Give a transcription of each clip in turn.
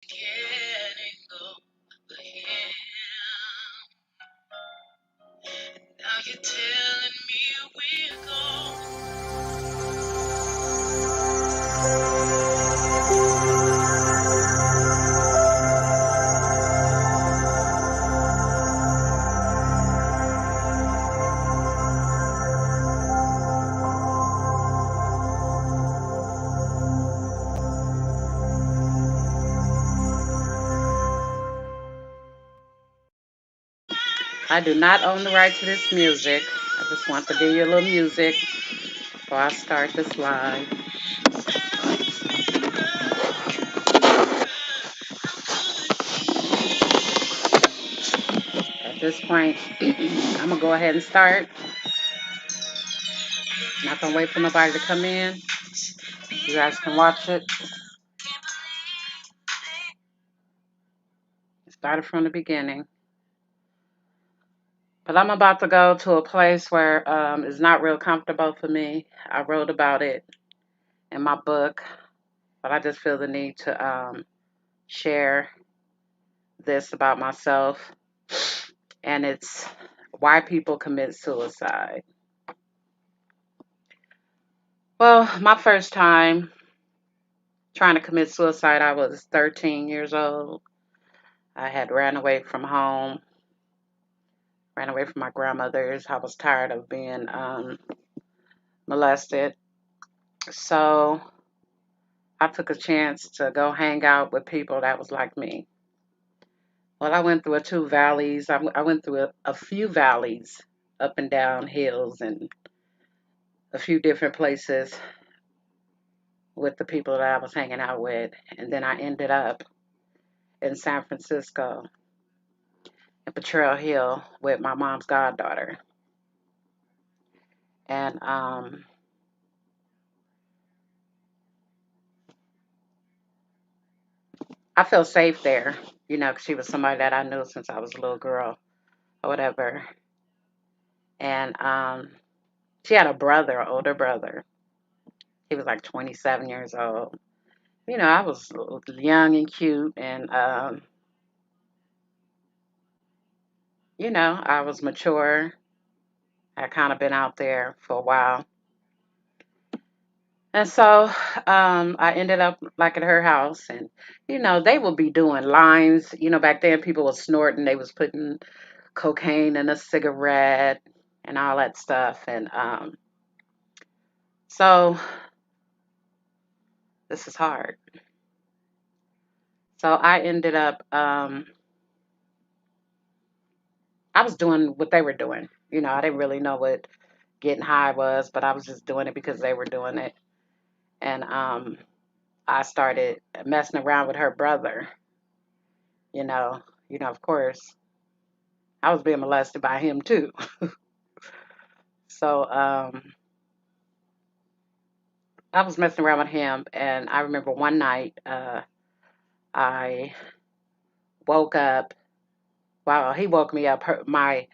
getting over him. Now you're telling me we're gone. I do not own the right to this music. I just want to give you a little music before I start this live. At this point, I'm gonna go ahead and start. Not gonna wait for nobody to come in. You guys can watch it. Started from the beginning. But I'm about to go to a place where it's not real comfortable for me. I wrote about it in my book, but I just feel the need to share this about myself, and it's why people commit suicide. Well, my first time trying to commit suicide, I was 13 years old. I had ran away from home, ran away from my grandmother's. I was tired of being molested. So I took a chance to go hang out with people that was like me. Well, I went through two valleys. I went through a few valleys, up and down hills, and a few different places with the people that I was hanging out with. And then I ended up in San Francisco, in Potrero Hill, with my mom's goddaughter. And I felt safe there, 'cause she was somebody that I knew since I was a little girl or whatever. And she had a brother, an older brother. He was like 27 years old. I was young and cute, and I was mature. I kind of been out there for a while, and so I ended up like at her house, and they would be doing lines. Back then people was snorting, they was putting cocaine in a cigarette and all that stuff, and so this is hard. So I ended up, I was doing what they were doing. I didn't really know what getting high was, but I was just doing it because they were doing it. And I started messing around with her brother. You know, of course, I was being molested by him too. So I was messing around with him, and I remember one night I woke up. Well, he woke me up. My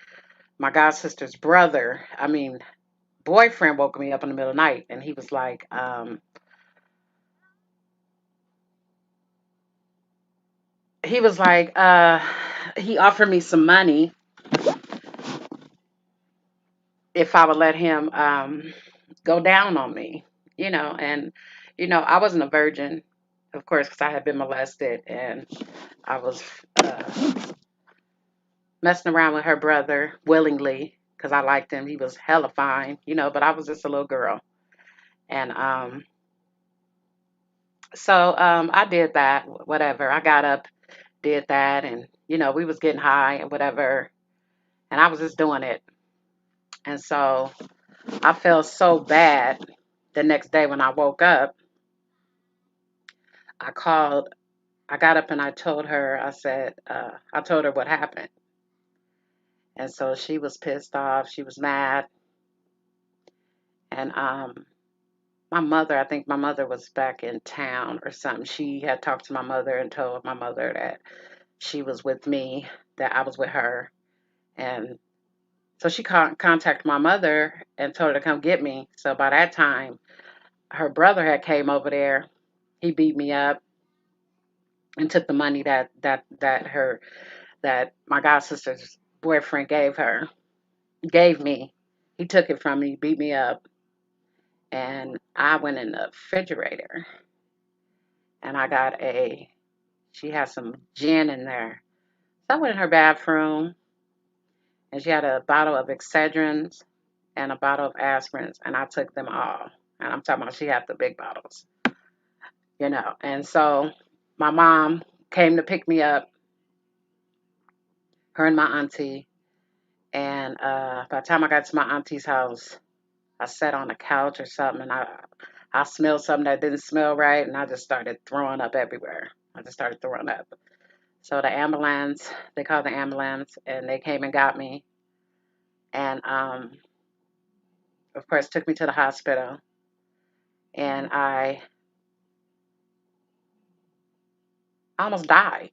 god sister's brother, I mean boyfriend, woke me up in the middle of the night, and he was like, he offered me some money if I would let him go down on me, and I wasn't a virgin, of course, because I had been molested, and I was uh, messing around with her brother willingly because I liked him. He was hella fine, but I was just a little girl, and so I did that. Whatever, I got up, did that, and we was getting high and whatever, and I was just doing it, and so I felt so bad the next day when I woke up. I called, I got up and I told her, I told her what happened. And so she was pissed off. She was mad. And my mother, I think my mother was back in town or something. She had talked to my mother and told my mother that she was with me, that I was with her. And so she contacted my mother and told her to come get me. So by that time, her brother had came over there. He beat me up. and took the money that my god sister's boyfriend gave me. He took it from me, beat me up, and I went in the refrigerator and I got a. She had some gin in there. So I went in her bathroom and she had a bottle of Excedrins and a bottle of aspirins, and I took them all. And I'm talking about she had the big bottles, you know. And so my mom came to pick me up, her and my auntie. And by the time I got to my auntie's house, I sat on a couch or something, and I smelled something that didn't smell right, and I just started throwing up everywhere. I just started throwing up. So the ambulance, they called the ambulance, and they came and got me, and of course took me to the hospital, and I almost died.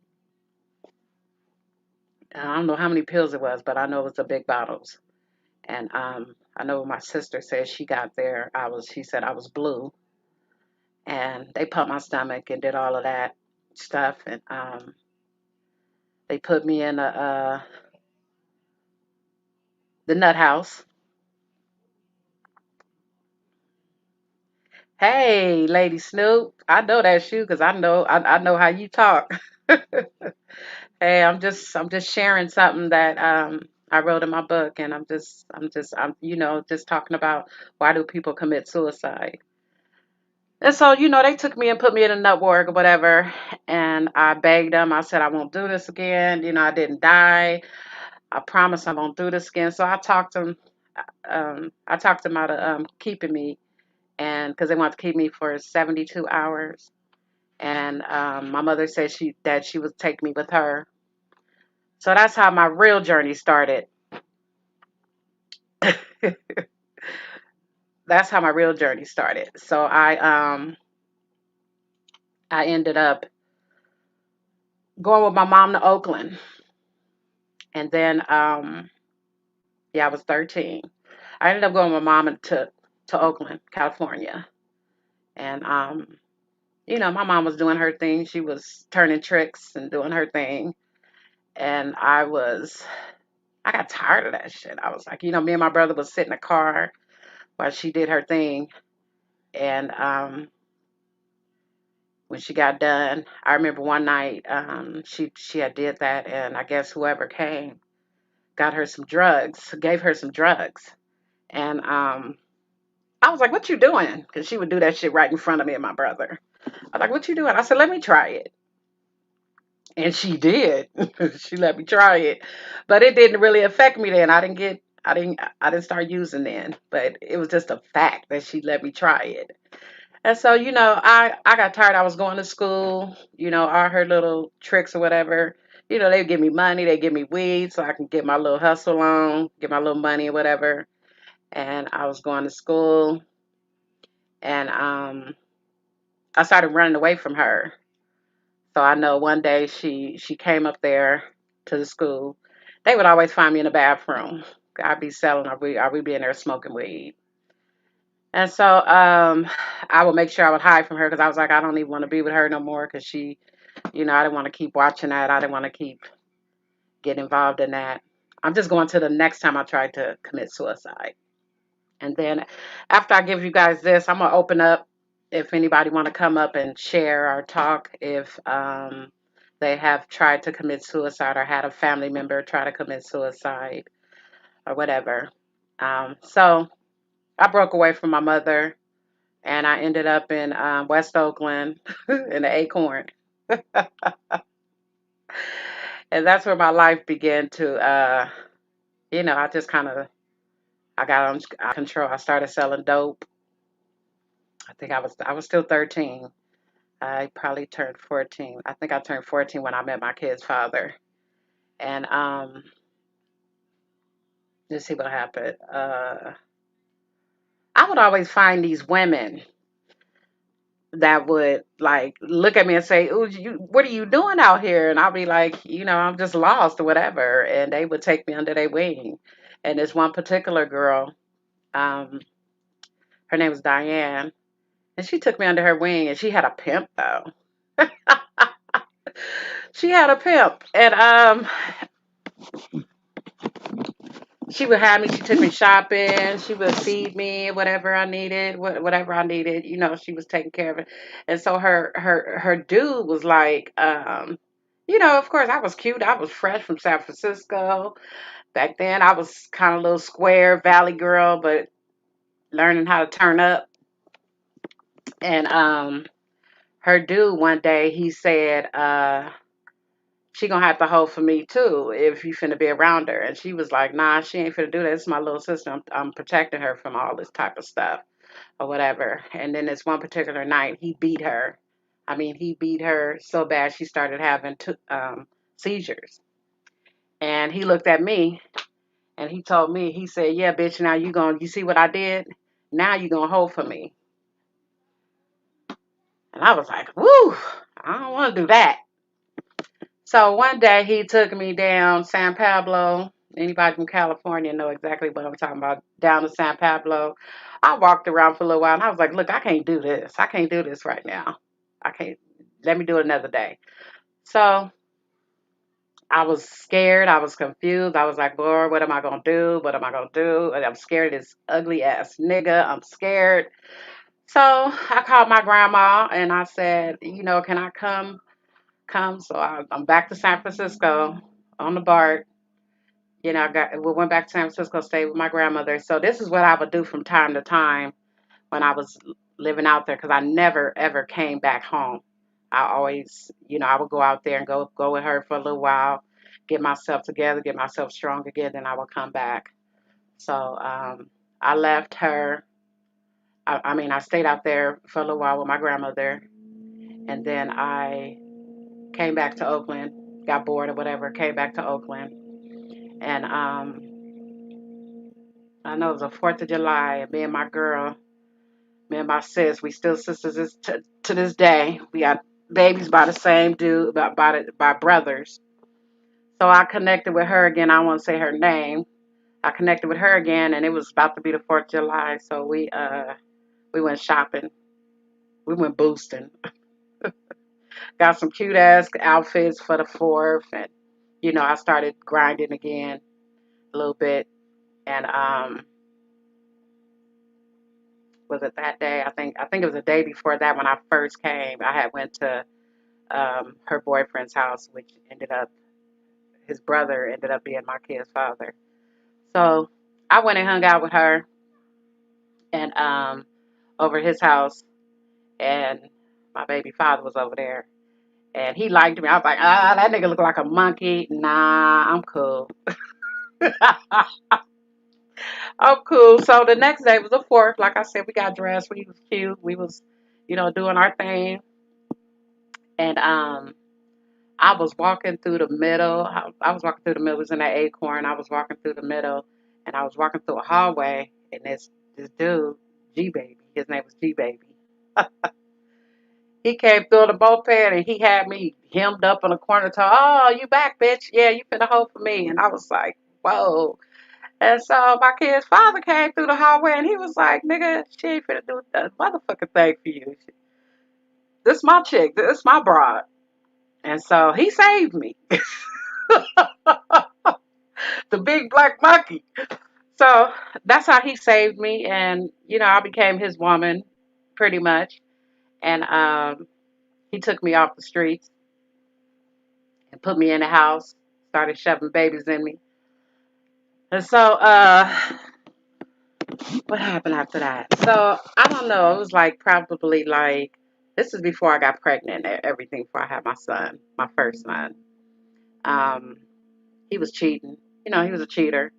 And I don't know how many pills it was, but I know it was the big bottles. And I know my sister said she got there. She said I was blue, and they pumped my stomach and did all of that stuff, and they put me in the nut house. Hey, Lady Snoop, I know that's you because I know how you talk. Hey, I'm just sharing something that I wrote in my book, and I'm just talking about why do people commit suicide. And so, they took me and put me in a nut ward or whatever, and I begged them. I said I won't do this again. I didn't die. I promise I won't do this again. So I talked them out of keeping me, and because they wanted to keep me for 72 hours. And my mother said she would take me with her. So that's how my real journey started. That's how my real journey started. So I ended up going with my mom to Oakland, and then yeah, I was 13. I ended up going with my mom to Oakland, California, and my mom was doing her thing. She was turning tricks and doing her thing, and I got tired of that shit. I was like, me and my brother would sit in the car while she did her thing, and when she got done, I remember one night she had did that, and I guess whoever came got her some drugs, gave her some drugs, and I was like, "What you doing?" Because she would do that shit right in front of me and my brother. I was like, "What you doing?" I said, "Let me try it," and she did. She let me try it, but it didn't really affect me then. I didn't start using then, but it was just a fact that she let me try it. And so, I got tired. I was going to school, all her little tricks or whatever. They give me money, they give me weed so I can get my little hustle on, get my little money or whatever. And I was going to school, and I started running away from her. So I know one day she came up there to the school. They would always find me in the bathroom. I'd be selling, I'd be in there smoking weed. And so I would make sure I would hide from her because I was like, I don't even want to be with her no more because I didn't want to keep watching that. I didn't want to keep getting involved in that. I'm just going to the next time I tried to commit suicide. And then after I give you guys this, I'm gonna open up if anybody want to come up and share or talk if they have tried to commit suicide or had a family member try to commit suicide or whatever. So I broke away from my mother and I ended up in West Oakland in the Acorn, and that's where my life began to. I just kind of I got on control. I started selling dope. I think I was still 13. I probably turned 14. I think I turned 14 when I met my kid's father. And let's see what happened. I would always find these women that would like look at me and say, "Oh, what are you doing out here?" And I'll be like, I'm just lost or whatever. And they would take me under their wing. And this one particular girl, um, her name was Diane, and she took me under her wing. And she had a pimp though. She had a pimp, and she would have me. She took me shopping. She would feed me whatever I needed, whatever I needed. She was taking care of it. And so her dude was like, of course, I was cute. I was fresh from San Francisco back then. I was kind of a little square valley girl, but learning how to turn up. And her dude one day he said, she gonna have to hold for me too if you finna be around her. And she was like, nah, she ain't finna do that. It's my little sister. I'm protecting her from all this type of stuff or whatever. And then this one particular night, he beat her. I mean, he beat her so bad she started having seizures. And he looked at me and he told me, he said, yeah, bitch, now you see what I did? Now you gonna hold for me. And I was like, woo, I don't want to do that. So one day he took me down San Pablo. Anybody from California know exactly what I'm talking about. Down to San Pablo. I walked around for a little while and I was like, look, I can't do this. I can't do this right now. I can't. Let me do it another day. So I was scared. I was confused. I was like, Lord, what am I going to do? What am I going to do? And I'm scared of this ugly ass nigga. I'm scared. So I called my grandma and I said, can I come? So I'm back to San Francisco on the BART. We went back to San Francisco, stayed with my grandmother. So this is what I would do from time to time when I was living out there, because I never ever came back home. I always, I would go out there and go with her for a little while, get myself together, get myself strong again, then I would come back. So I left her. I mean, I stayed out there for a little while with my grandmother, and then I came back to Oakland, got bored or whatever, came back to Oakland, and I know it was the 4th of July, and me and my sis, we still sisters to this day. We got babies by the same dude, by brothers. So I connected with her again. I won't say her name. I connected with her again, and it was about to be the 4th of July. So we went shopping. We went boosting. Got some cute ass outfits for the fourth, and I started grinding again a little bit. And was it that day? I think it was the day before that when I first came. I had went to her boyfriend's house, which ended up his brother ended up being my kid's father. So I went and hung out with her and over his house, and my baby father was over there, and he liked me. I was like, that nigga look like a monkey. Nah, I'm cool. I'm cool. So the next day was the fourth. Like I said, we got dressed. We was cute. We was, doing our thing, and I was walking through the middle. I was walking through the middle. It was in that acorn. I was walking through the middle, and I was walking through a hallway, and this dude, G Baby, his name was G Baby. He came through the moped, and he had me hemmed up in a corner. To, oh, you back, bitch? Yeah, you finna hold for me. And I was like, whoa. And so my kid's father came through the hallway, and he was like, nigga, she ain't finna do that motherfucking thing for you. This my chick. This my broad. And so he saved me. The big black monkey. So that's how he saved me, and I became his woman, pretty much. And he took me off the streets and put me in the house, started shoving babies in me. And so what happened after that? So I don't know. It was like probably like this is before I got pregnant and everything. Before I had my son, my first son. Um, he was cheating. He was a cheater.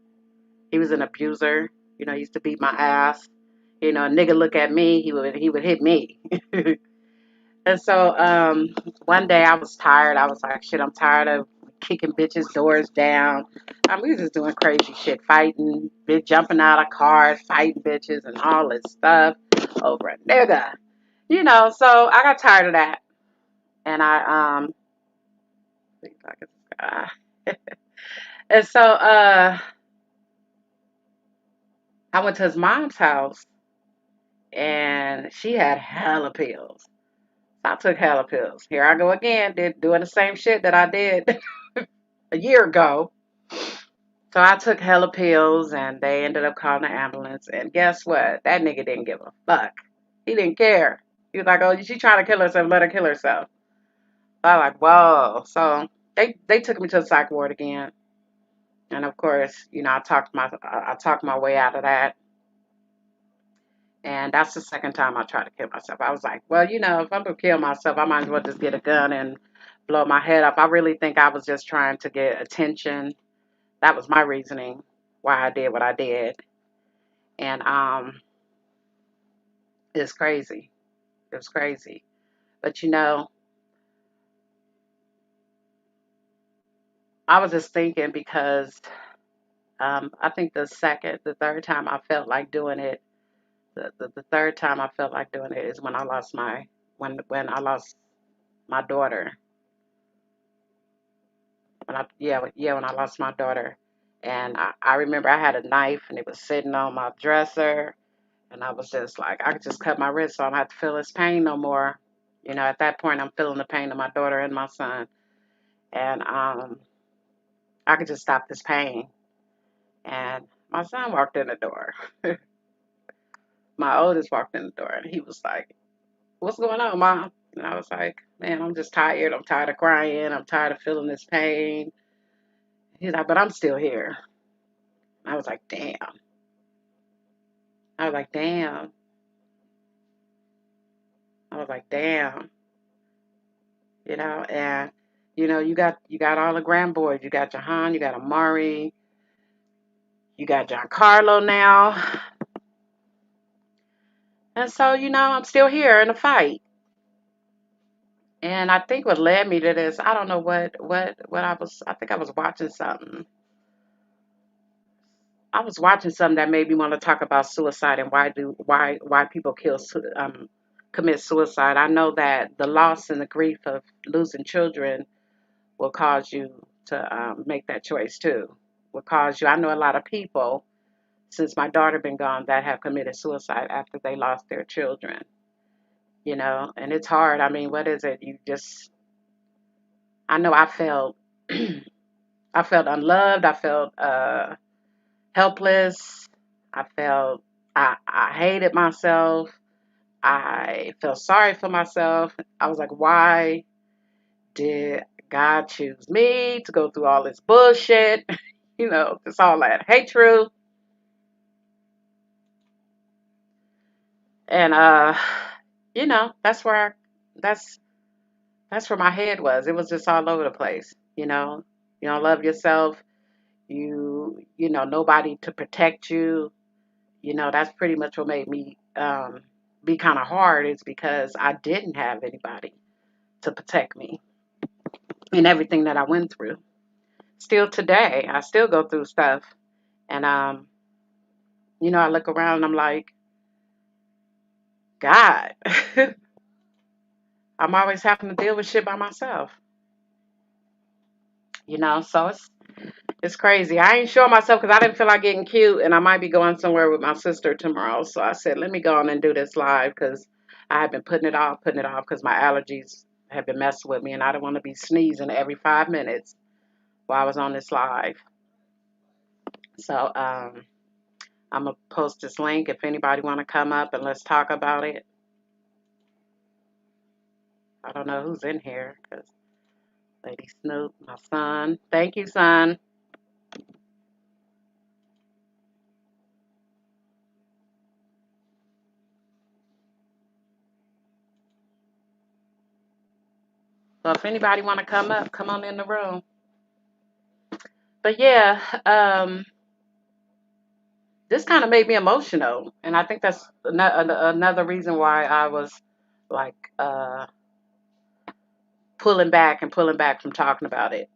He was an abuser. He used to beat my ass. A nigga look at me, he would hit me. And so one day I was tired. I was like, shit, I'm tired of kicking bitches' doors down. We was just doing crazy shit, fighting, jumping out of cars, fighting bitches and all this stuff over a nigga. So I got tired of that. And and so I went to his mom's house and she had hella pills. I took hella pills. Here I go again, doing the same shit that I did a year ago. So I took hella pills and they ended up calling the ambulance. And guess what? That nigga didn't give a fuck. He didn't care. He was like, oh, she trying to kill herself, let her kill herself. So I was like, whoa. So they took me to the psych ward again. And of course, I talked my way out of that. And that's the second time I tried to kill myself. I was like, well, if I'm gonna kill myself, I might as well just get a gun and blow my head up. I really think I was just trying to get attention. That was my reasoning why I did what I did. And it's crazy. It was crazy. But I was just thinking because I think the third time I felt like doing it, the third time I felt like doing it is when when I lost my daughter. When I lost my daughter. And I remember I had a knife and it was sitting on my dresser. And I was just like, I could just cut my wrist so I don't have to feel this pain no more. At that point, I'm feeling the pain of my daughter and my son. And I could just stop this pain. And my son walked in the door. My oldest walked in the door and he was like, what's going on, Mom? And I was like, man, I'm just tired. I'm tired of crying. I'm tired of feeling this pain. He's like, but I'm still here. I was like, damn. I was like, damn. I was like, damn. And you got all the grandboys. You got Jahan, you got Amari, you got Giancarlo now. And so, I'm still here in the fight. And I think what led me to this, I don't know I think I was watching something. I was watching something that made me want to talk about suicide and why people commit suicide. I know that the loss and the grief of losing children will cause you to make that choice too. Will cause you. I know a lot of people since my daughter been gone that have committed suicide after they lost their children. And it's hard. I mean, what is it? I know I felt, I felt unloved. I felt helpless. I felt, I hated myself. I felt sorry for myself. I was like, why did God choose me to go through all this bullshit? Just all that hatred. And that's that's that's where my head was. It was just all over the place. You don't love yourself. Nobody to protect you. That's pretty much what made me be kind of hard is because I didn't have anybody to protect me in everything that I went through. Still today, I still go through stuff. And I look around and I'm like, God, I'm always having to deal with shit by myself. So it's crazy. I ain't sure myself because I didn't feel like getting cute, and I might be going somewhere with my sister tomorrow. So I said, let me go on and do this live because I have been putting it off because my allergies have been messing with me, and I don't want to be sneezing every 5 minutes while I was on this live. So I'm gonna post this link if anybody want to come up and let's talk about it. I don't know who's in here because Lady Snoop, my son. Thank you, son. So if anybody want to come up, come on in the room. But yeah, this kind of made me emotional, and I think that's another reason why I was like pulling back from talking about it.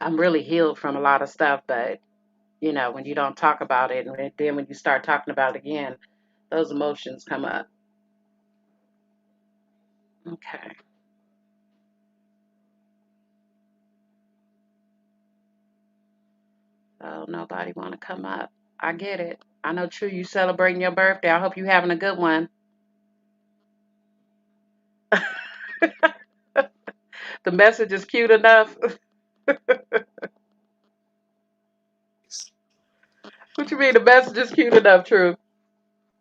I'm really healed from a lot of stuff, but when you don't talk about it, and then when you start talking about it again, those emotions come up. Okay. So nobody want to come up. I get it. I know, True, you celebrating your birthday. I hope you having a good one. The message is cute enough. What you mean the message is cute enough, True?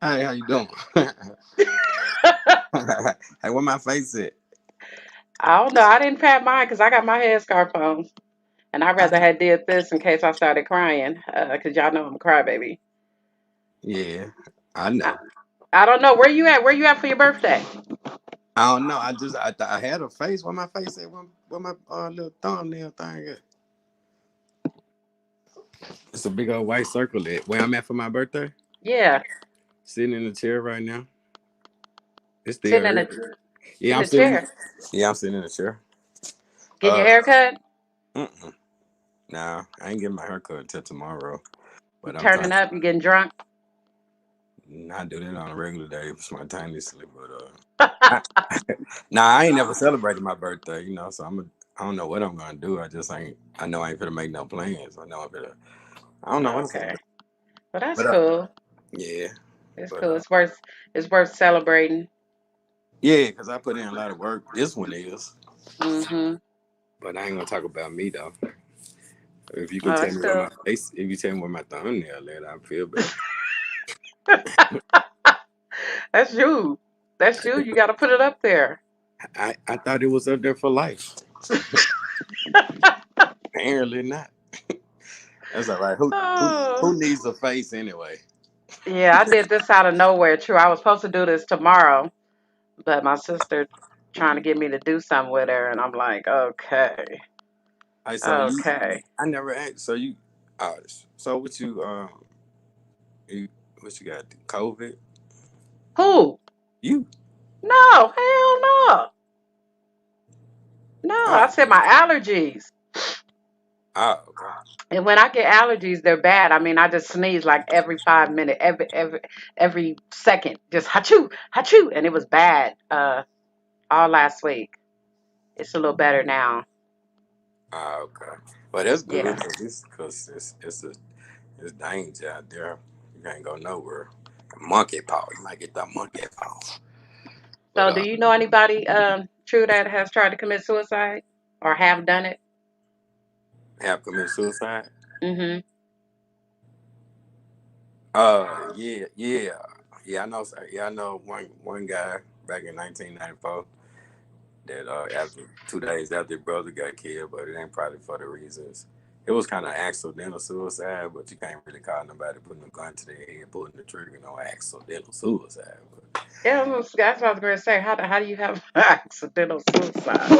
Hey, how you doing? Hey, where my face at? I don't know. I didn't pat mine because I got my headscarf on. And I'd I, rather had did this in case I started crying, because y'all know I'm a crybaby. yeah, I I, know. I don't know. Where you at? Where you at for your birthday? I don't know. I had a face. Where my face at? Where my little thumbnail thing at? It's a big old white circle at where I'm at for my birthday. Yeah, Sitting in the chair right now. It's still sitting in early. a Yeah, in I'm the sitting. chair, Yeah, I'm sitting in the chair. getting your Uh, hair cut, mm-mm. Nah, I ain't getting my haircut until tomorrow. But I'm trying turning up, you getting drunk. to not do that on a regular day. It's my tiny slip, but I, nah, I ain't never celebrated my birthday, so I don't know what I'm gonna do. I just ain't. I know I ain't gonna make no plans. I know I'm gonna. I don't know what I'm gonna Okay, do. well that's But cool. yeah, It's but cool. It's worth celebrating. yeah, because I put in a lot of work. This one is, Mhm. but I ain't gonna talk about me though. If you can Oh, tell that's me where cool. my face, if you tell me where my thumbnail at, I feel better. That's you. That's you. You got to put it up there. I thought it was up there for life. Apparently not. That's all right. Oh. Who needs a face anyway? Yeah, I did this out of nowhere. True, I was supposed to do this tomorrow, but my sister trying to get me to do something with her, and I'm like, okay, I so you okay. I never asked. So uh, so you, what you got? COVID? Who? You? No, hell no, no. I Oh, said my allergies, oh, okay. and when I get allergies, they're bad. I mean, I just sneeze like every 5 minutes, every second, just hachoo, hachoo, and it was bad. All last week. It's a little better now. Oh, okay. Well, that's good Yeah. because it's danger out there. You can't go nowhere. Monkey paw. You might get that monkey paw. But So, do you know anybody, True, that has tried to commit suicide or have done it? have committed suicide? Mm-hmm. Yeah. I know. Yeah, I know one guy back in 1994 that after 2 days after his brother got killed, but it ain't probably for the reasons. It was kind of accidental suicide, but you can't really call nobody putting a gun to their head, pulling the trigger, no accidental suicide. But Yeah, that's what I was going to say. How do you have accidental suicide?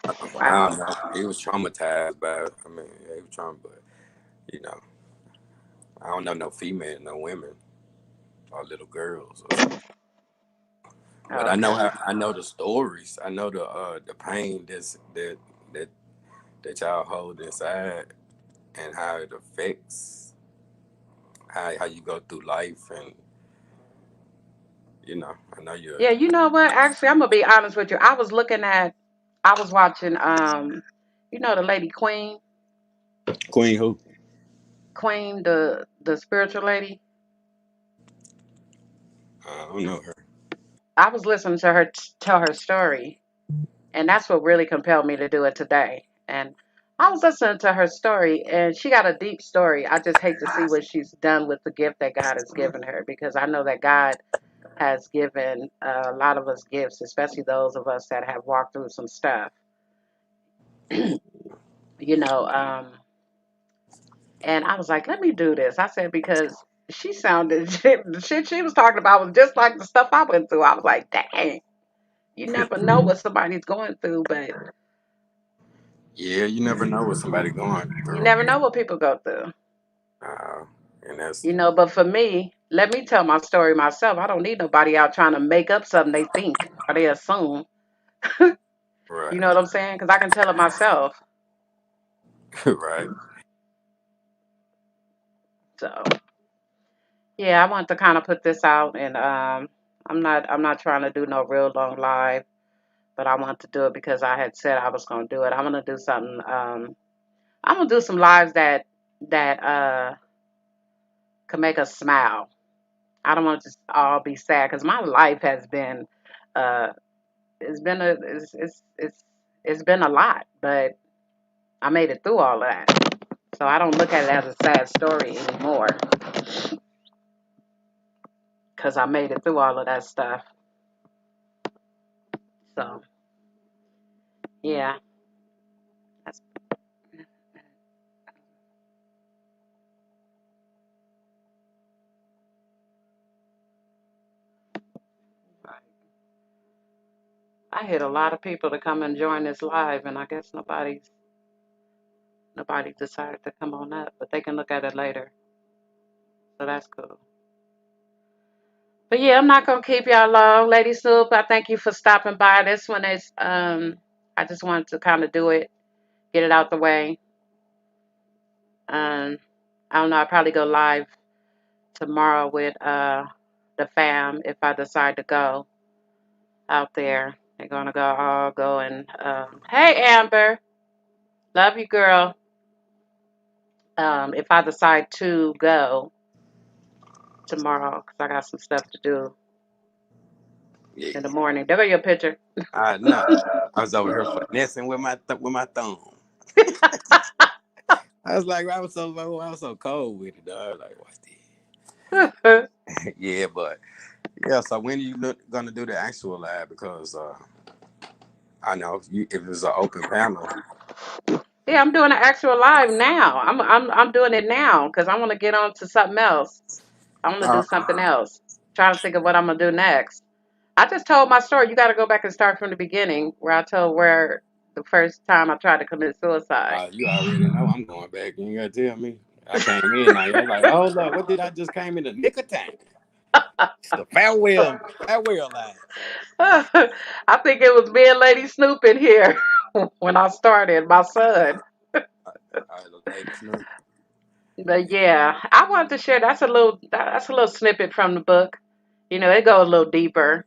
I Wow. don't know. He was traumatized by it. I mean, yeah, he was traumatized, but you know, I don't know no female, no women or little girls or something. But Okay. I know the stories. I know the pain that that y'all hold inside and how it affects how you go through life and I know you're Yeah, you know what? Actually, I'm gonna be honest with you. I was watching, the lady Queen, Queen who? Queen, the spiritual lady. I don't know her. I was listening to her tell her story, and that's what really compelled me to do it today. And I was listening to her story, and she got a deep story. I just hate to see what she's done with the gift that God has given her, because I know that God has given a lot of us gifts, especially those of us that have walked through some stuff. you know, um, and I was like, let me do this. I said, because she sounded, the shit she was talking about was just like the stuff I went through. I was like, dang, you never know what somebody's going through, but Yeah, you never know what somebody going you through. never know what people go through. Uh, and that's But for me, let me tell my story myself. I don't need nobody out trying to make up something they think or they assume. You know right, what I'm saying? Because I can tell it myself. right. So yeah, I want to kind of put this out, and I'm not trying to do no real long live, but I want to do it because I had said I was going to do it. I'm gonna do something. I'm gonna do some lives that can make us smile. I don't want to just all be sad because my life has been uh it's been a it's been a lot, but I made it through all of that. So I don't look at it as a sad story anymore because I made it through all of that stuff. So yeah, that's right. I hit a lot of people to come and join this live, and I guess nobody decided to come on up, but they can look at it later. So that's cool. But yeah, I'm not gonna keep y'all long. Lady Soup, I thank you for stopping by. This one is I just wanted to kind of do it, get it out the way. Um I don't know, I'll probably go live tomorrow with the fam if I decide to go out there. They're gonna go all go and hey Amber, love you girl. If I decide to go tomorrow, because I got some stuff to do Yeah. in the morning. There go your picture. I know. I was over here finessing with my thumb. I was like, I was so cold with it. Dog. I was like, what's this? Yeah, but yeah. So when are you gonna do the actual live? Because I know if it's an open panel. Yeah, I'm doing an actual live now. I'm doing it now because I want to get on to something else. I want to do Uh, something else. Trying to think of what I'm gonna do next. I just told my story. You got to go back and start from the beginning, where I told where the first time I tried to commit suicide. you already know I'm going back. You ain't gotta tell me. I came in now. You're like, oh look, what did I just came in the nick of time? It's the farewell line. I think it was me and Lady Snoop in here when I started. My son. All right, ladies, no. But yeah, I wanted to share. That's a little snippet from the book. You know, it go a little deeper.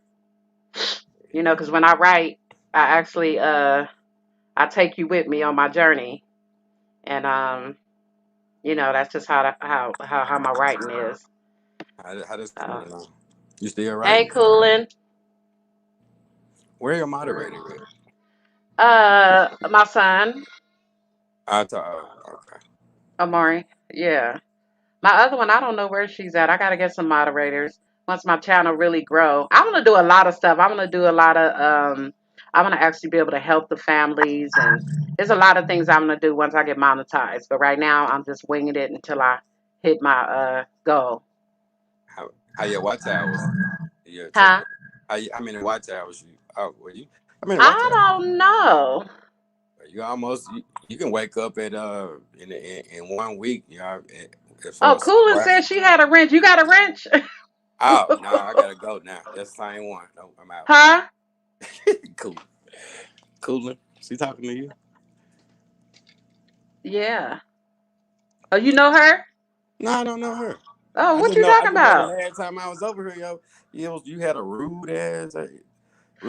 You know, because when I write, I actually I take you with me on my journey, and you know, that's just how my writing is. How this Uh, coming along? You still hey, writing? Coolin. Where your moderator at? My son, Okay. Amari. Yeah. My other one, I don't know where she's at. I gotta get some moderators once my channel really grow. I want to do a lot of stuff. I want to do a lot of I want to actually be able to help the families, and there's a lot of things I'm gonna do once I get monetized. But right now, I'm just winging it until I hit my goal. How your watch hours? Yeah, check Huh? it. How many watch hours you? Oh, well, you. How many watch I hours? don't know. You almost you can wake up at in 1 week. You know, as far Oh, as Coolin right. said she had a wrench. You got a wrench? Oh no, I gotta go now. That's the same one. No, I'm out. Huh? Cool, cooling. She talking to you? Yeah. Oh, you know her? No, I don't know her. Oh, I what just you know. I talking just know the about? last time I was over here, yo, you had a rude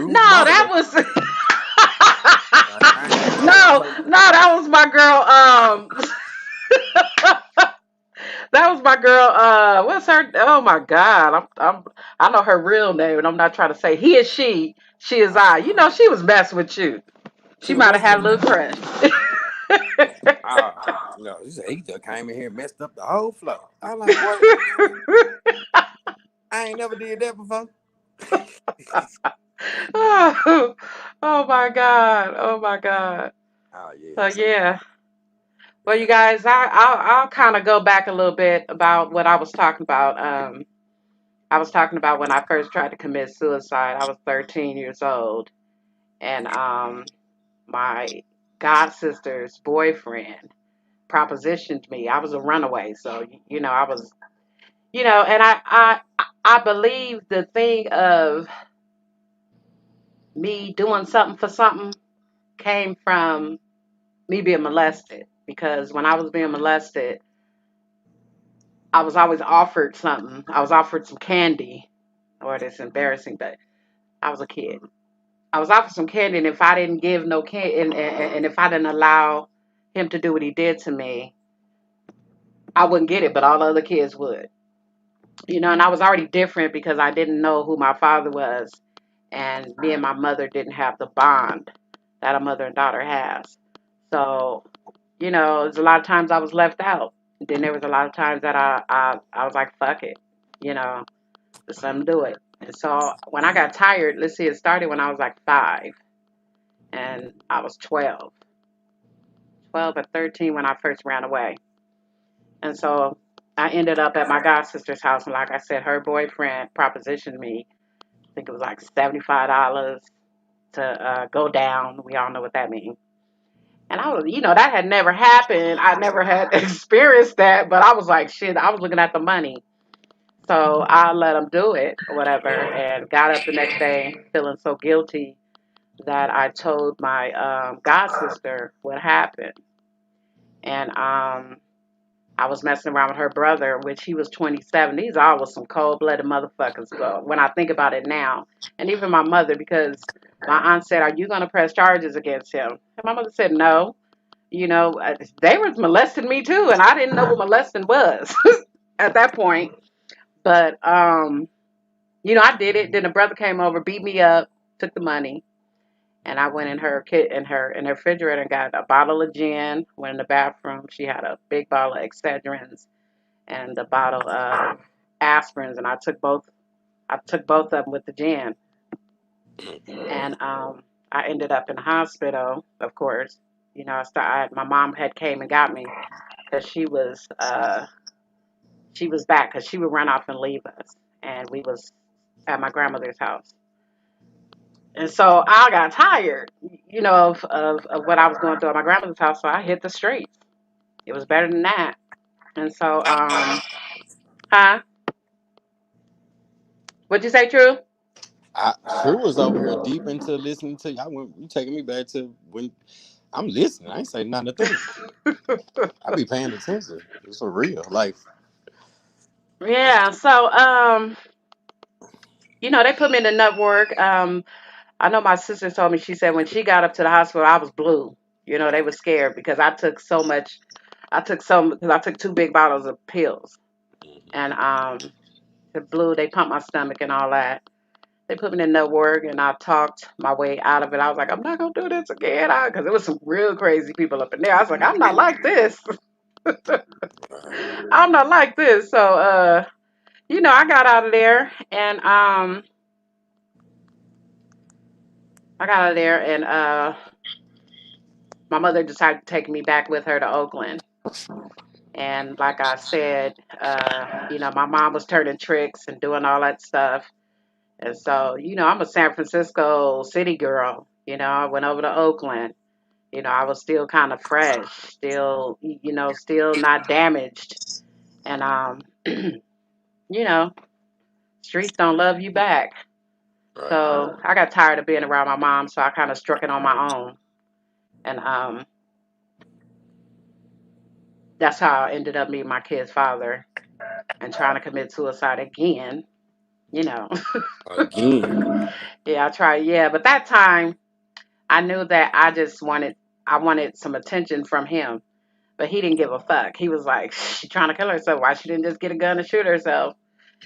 No, that moderator. was I ain't gonna hold no, her. no, that was my girl. That was my girl. What's her? Oh my God, I know her real name, and I'm not trying to say he is she. She is I. You know, she was messing with you. She She was might have messing had a with me. little crush. No, he said he just came in here and messed up the whole flow. I'm like, what? I ain't never did that before. oh, oh my God. Oh my God. Oh yeah, So so yeah. Well, you yeah. guys, I'll kind of go back a little bit about what I was talking about. I was talking about when I first tried to commit suicide. I was 13 years old, and my god sister's boyfriend propositioned me. I was a runaway, so you know, I was, you know, and I believe the thing of me doing something for something came from me being molested, because when I was being molested, I was always offered something. I was offered some candy. Or it's embarrassing, but I was a kid. I was offered some candy, and if I didn't give no candy, and if I didn't allow him to do what he did to me, I wouldn't get it, but all the other kids would. You know, and I was already different because I didn't know who my father was. and me and my mother didn't have the bond that a mother and daughter has. So, there's a lot of times I was left out. Then there was a lot of times that I was like, fuck it, you know, just let them do it. And so when I got tired, let's see, it started when I was like 5 and I was 12 or 13 when I first ran away. And so I ended up at my god sister's house. And like I said, her boyfriend propositioned me. I think it was like $75 to go down. We all know what that means. And I was, that had never happened. I never had experienced that, but I was like, shit, I was looking at the money. So I let him do it or whatever and got up the next day feeling so guilty that I told my god sister what happened. And I was messing around with her brother, which he was 27. These all was some cold blooded motherfuckers. But when I think about it now, and even my mother, because my aunt said, "Are you going to press charges against him?" And my mother said, "No." They were molesting me too, and I didn't know what molesting was at that point. But I did it. Then the brother came over, beat me up, took the money, and I went in her refrigerator and got a bottle of gin. Went in the bathroom. She had a big bottle of Excedrins and a bottle of aspirins, and I took both. I took both of them with the gin, and I ended up in the hospital. Of course, my mom had came and got me because she was back because she would run off and leave us, and we was at my grandmother's house. And so I got tired, of what I was going through at my grandmother's house, so I hit the streets. It was better than that. And so, huh? What'd you say, True? True was over here deep into listening to you. You taking me back to when I'm listening. I ain't saying nothing to think. I be paying attention. It's for real life. Yeah. So, they put me in the nut work. I know my sister told me, she said when she got up to the hospital, I was blue. They were scared because I took so much. Because I took 2 big bottles of pills. And the blue, they pumped my stomach and all that. They put me in the work and I talked my way out of it. I was like, I'm not going to do this again. Because there was some real crazy people up in there. I was like, I'm not like this. I'm not like this. So, I got out of there and my mother decided to take me back with her to Oakland. And like I said, my mom was turning tricks and doing all that stuff. And so, I'm a San Francisco city girl. I went over to Oakland. I was still kind of fresh, still not damaged. And, you know, streets don't love you back. Right. So I got tired of being around my mom, so I kind of struck it on my own. And that's how I ended up meeting my kid's father and trying to commit suicide again, you know. Again. Yeah, I tried. Yeah, but that time I knew that I wanted some attention from him, but he didn't give a fuck. He was like, she trying to kill herself. Why she didn't just get a gun and shoot herself?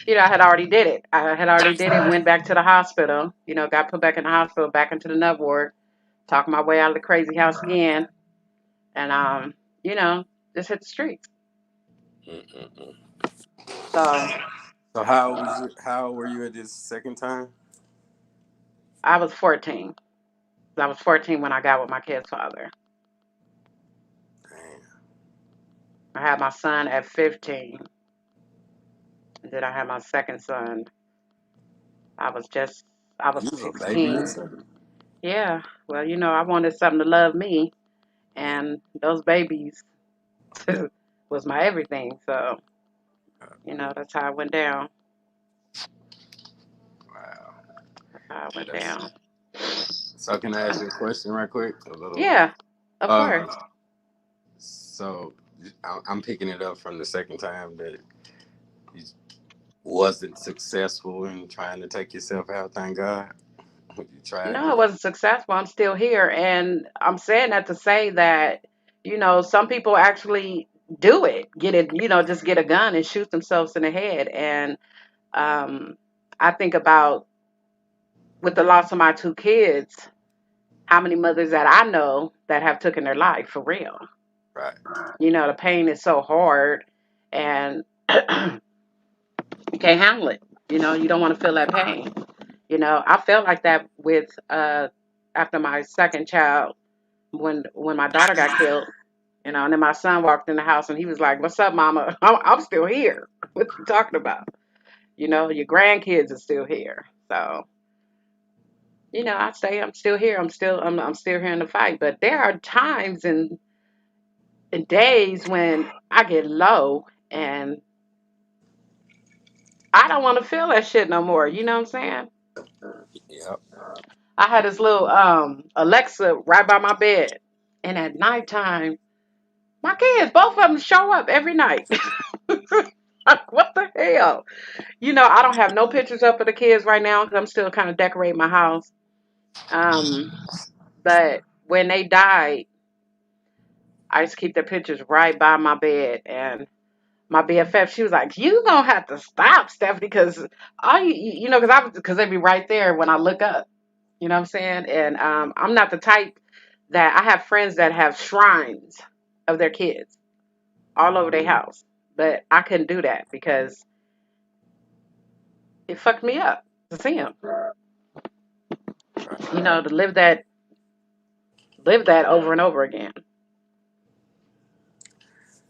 I had already did it. I had already did it. Went back to the hospital. Got put back in the hospital, back into the nut ward. Talked my way out of the crazy house again, and just hit the streets. Mm-mm-mm. So So how were you at this second time? I was 14. I was 14 when I got with my kid's father. Damn. I had my son at 15. And then I had my second son. I was just, I was You was a baby 16. yourself? Yeah. Well, I wanted something to love me, and those babies was my everything. So, that's how it went down. Wow. That's how it went That's, down. so can I ask you a question right quick? A little. Yeah, of Uh, course. so I'm picking it up from the second time that you wasn't successful in trying to take yourself out. Thank God. You tried No, it to. wasn't successful. I'm still here. And I'm saying that to say that, some people actually do it, get it, just get a gun and shoot themselves in the head. And um, I think about with the loss of my two kids, how many mothers that I know that have taken their life for real. Right. The pain is so hard, and you can't handle it. You don't want to feel that pain. I felt like that with after my second child, when my daughter got killed. And then my son walked in the house and he was like, "What's up, Mama? I'm still here. What you talking about? Your grandkids are still here." So I say I'm still here. I'm still here in the fight. But there are times and days when I get low and I don't want to feel that shit no more. You know what I'm saying? Yep. I had this little Alexa right by my bed, and at nighttime, my kids, both of them, show up every night. Like, what the hell? I don't have no pictures up of the kids right now because I'm still kind of decorating my house. Um, but when they died, I just keep their pictures right by my bed. And my BFF, she was like, "You gonna have to stop, Stephanie, because all because they be right there when I look up." You know what I'm saying? And I'm not the type that I have friends that have shrines of their kids all over their house, but I couldn't do that because it fucked me up to see them. Right. To live that over and over again.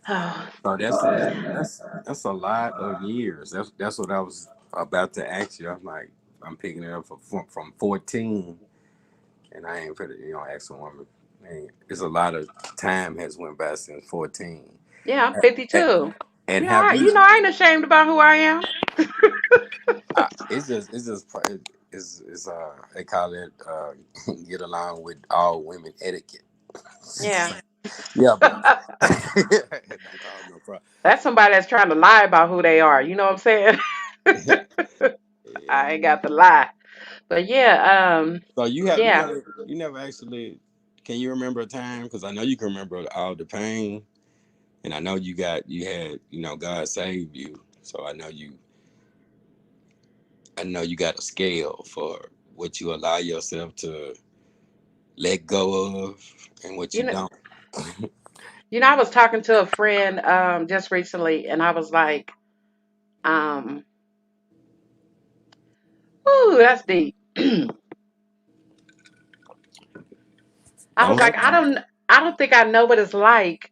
Oh, So that's a lot of years. That's what I was about to ask you. I'm like, I'm picking it up from 14, and I ain't put it. Ask a woman. Man, it's a lot of time has went by since 14. yeah, I'm And, 52. and Yeah, have you? I ain't ashamed about who I am. It's they call it get along with all women etiquette. Yeah. Yeah, but don't cause no problem. That's somebody that's trying to lie about who they are. You know what I'm saying? Yeah. I ain't got to lie. But yeah, So yeah. you never actually, can you remember a time? Because I know you can remember all the pain, and I know you had God saved you. So I know you got a scale for what you allow yourself to let go of and what You you know, don't. I was talking to a friend just recently, and I was like, um, "Ooh, that's deep." I was Don't like, have to. I don't think I know what it's like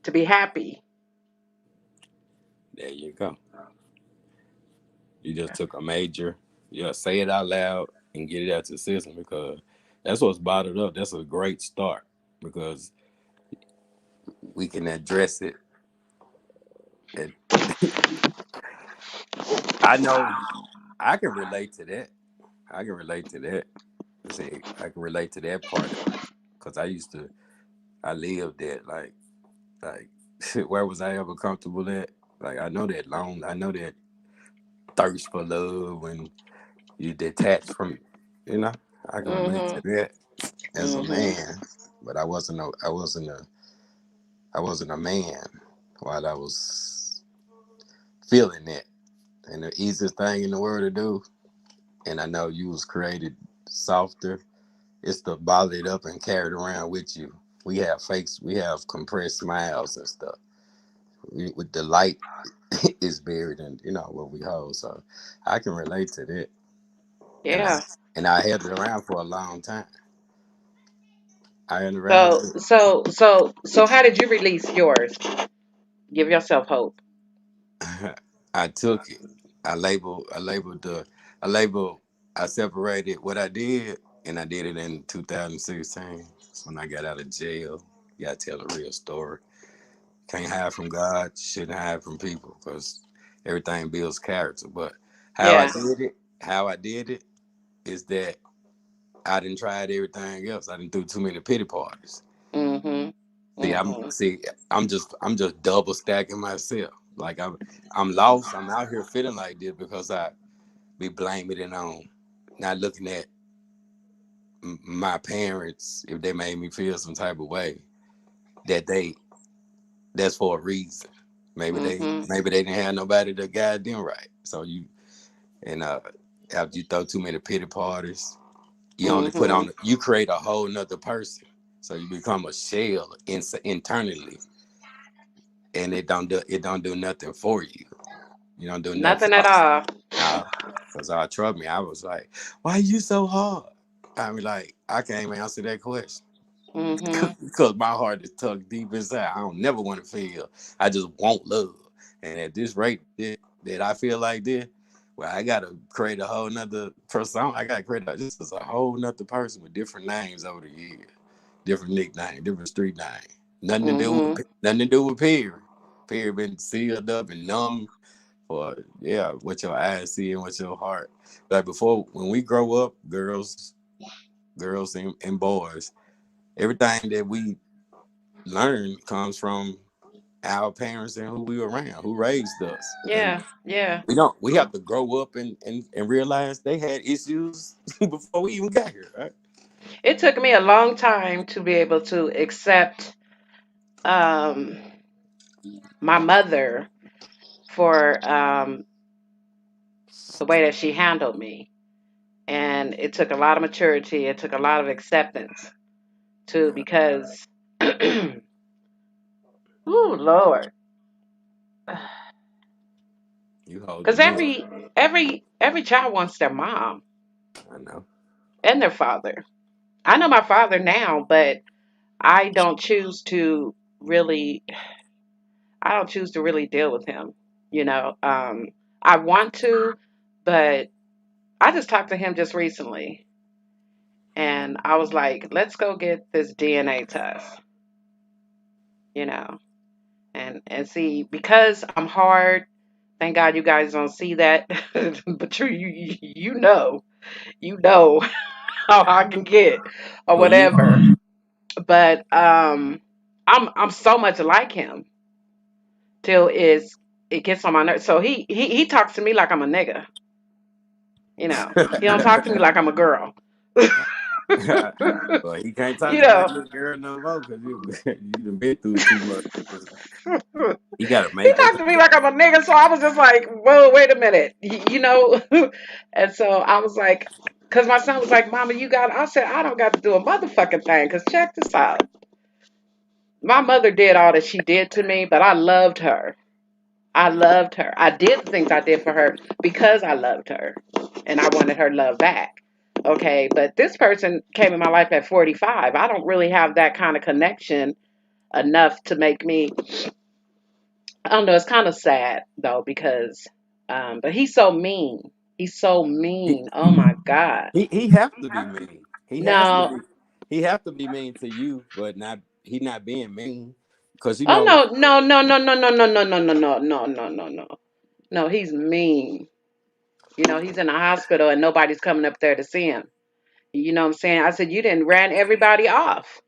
to be happy. There you go. You just took a major. Yeah, say it out loud and get it out to the system because that's what's bottled up. That's a great start because we can address it. And I know I can relate to that. I can relate to that. See, I can relate to that part of it because I lived that like, where was I ever comfortable at? Like, I know that thirst for love when you detach from, you know, I can relate to Mhm. that as a Mhm. man, but I wasn't a man while I was feeling that. And the easiest thing in the world to do, and I know you was created softer, is to bottle it up and carry it around with you. We have compressed smiles and stuff. With the light is buried in what we hold. So I can relate to that, and I Yeah. and I held it around for a long time. I had it around. So how did you release yours? Give yourself hope. I took it. I labeled. I separated what I did, and I did it in 2016. That's when I got out of jail. You gotta tell the real story. Can't hide from God. Shouldn't hide from people because everything builds character. But Yeah. how I did it is that I didn't try everything else. I didn't do too many pity parties. Mhm. Mhm. I'm just double stacking myself. Like I'm lost. I'm out here feeling like this because I be blaming it on not looking at my parents if they made me feel some type of way that that's for a reason. Mhm. Maybe they didn't have nobody to guide them right. So you and After you throw too many pity parties, you only put Mhm. on, you create a whole nother person. So you become a shell internally, and it don't do nothing for you. You don't do nothing. Nothing at all. Nah, because trust me, I was like, why you so hard? I mean, like, I can't even answer that question. Mhm. Because my heart is tucked deep inside. I don't never want to feel. I just want love. And at this rate that I feel like this, well, I gotta create a whole nother persona. I gotta create this is a whole nother person with different names over the years, different nicknames, different street names. Mhm. Nothing to do with Perry. Perry been sealed up and numb for what your eyes see and what your heart. Like before, when we grow up, girls and boys, everything that we learn comes from our parents and who we were around, who raised us. And Yeah. Yeah. we have to grow up and realize they had issues before we even got here, right? It took me a long time to be able to accept um my mother for the way that she handled me. And it took a lot of maturity. It took a lot of acceptance too, Yeah. because, oh Lord, You hold the because new every child wants their mom I know. and their father. I know my father now, but I don't choose to really. I don't choose to really deal with him. You know, I want to, but I just talked to him just recently, and I was like, let's go get this DNA test. You know, and see, because I'm hard. Thank God you guys don't see that, but true, you know how I can get or Who you? whatever. But I'm so much like him till it gets on my nerves. So he talks to me like I'm a nigga. You know, he don't talk to me like I'm a girl. Well, he can't talk You to you like know, little girl no more because you done been through too much. He gotta he make talked to me everything. like I'm a nigga. So I was just like, whoa, wait a minute, you know. And so I was like, because my son was like, Mama, you got. I said, I don't got to do a motherfucking thing. Because check this out. My mother did all that she did to me, but I loved her. I loved her. I did the things I did for her because I loved her and I wanted her love back. Okay, but this person came in my life at 45. I don't really have that kind of connection enough to make me, I don't know, it's kind of sad though because but he's so mean. He's so He, mean. Oh my god. he have to be mean. He has to No. be. He have to be mean to you, but not he not being mean because Oh no. No, he's mean. You know, he's in a hospital and nobody's coming up there to see him. You know what I'm saying? I said, you didn't ran everybody off.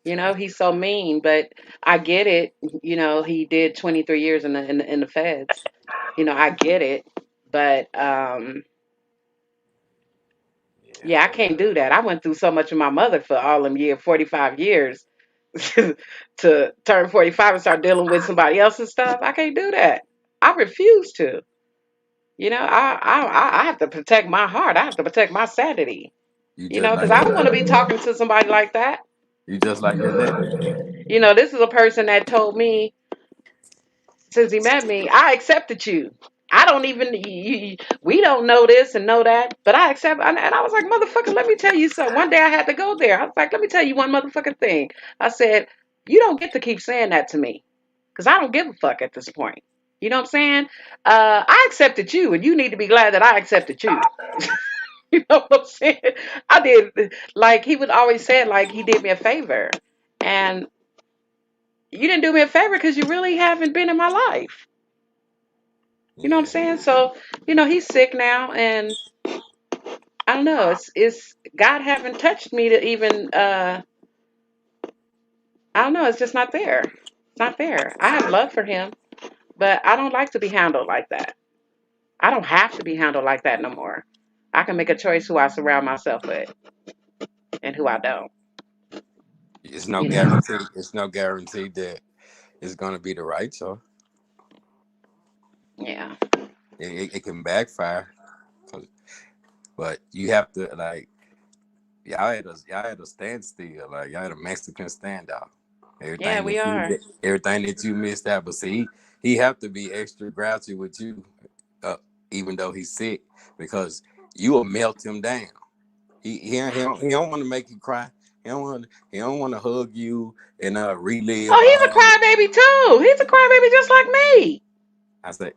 You know, he's so mean, but I get it. You know, he did 23 years in the feds. You know, I get it, but yeah, yeah, I can't do that. I went through so much with my mother for all them years, 45 years, to turn 45 and start dealing with somebody else's stuff. I can't do that. I refuse to. You know, I have to protect my heart. I have to protect my sanity. you You just know, because like I your don't want to dad. be talking to somebody like that. You just like your dad. You know, this is a person that told me since he met me, I accepted you. I don't even, we don't know this and know that, but I accept. And I was like, motherfucker, let me tell you something. One day I had to go there. I was like, let me tell you one motherfucking thing. I said, you don't get to keep saying that to me because I don't give a fuck at this point. You know what I'm saying? I accepted you, and you need to be glad that I accepted you. You know what I'm saying? I did, like, he would always say it like he did me a favor. And you didn't do me a favor because you really haven't been in my life. You know what I'm Yeah, saying? So, you know, he's sick now, and I don't know. It's God haven't touched me to even. I don't know. It's just not there. It's not there. I have love for him, but I don't like to be handled like that. I don't have to be handled like that no more. I can make a choice who I surround myself with and who I don't. it's no You know. guarantee. It's no guarantee that it's gonna be the right choice. Yeah. It can backfire. but you have to like y'all had a standstill, like y'all had a Mexican standoff. Yeah, we are. Everything that you missed out, but see, he have to be extra grouchy with you, uh, even though he's sick, because you will melt him down. He don't want to make you cry. He don't want to hug you and relive Oh, he's a all. crybaby too. He's a crybaby just like me. I say,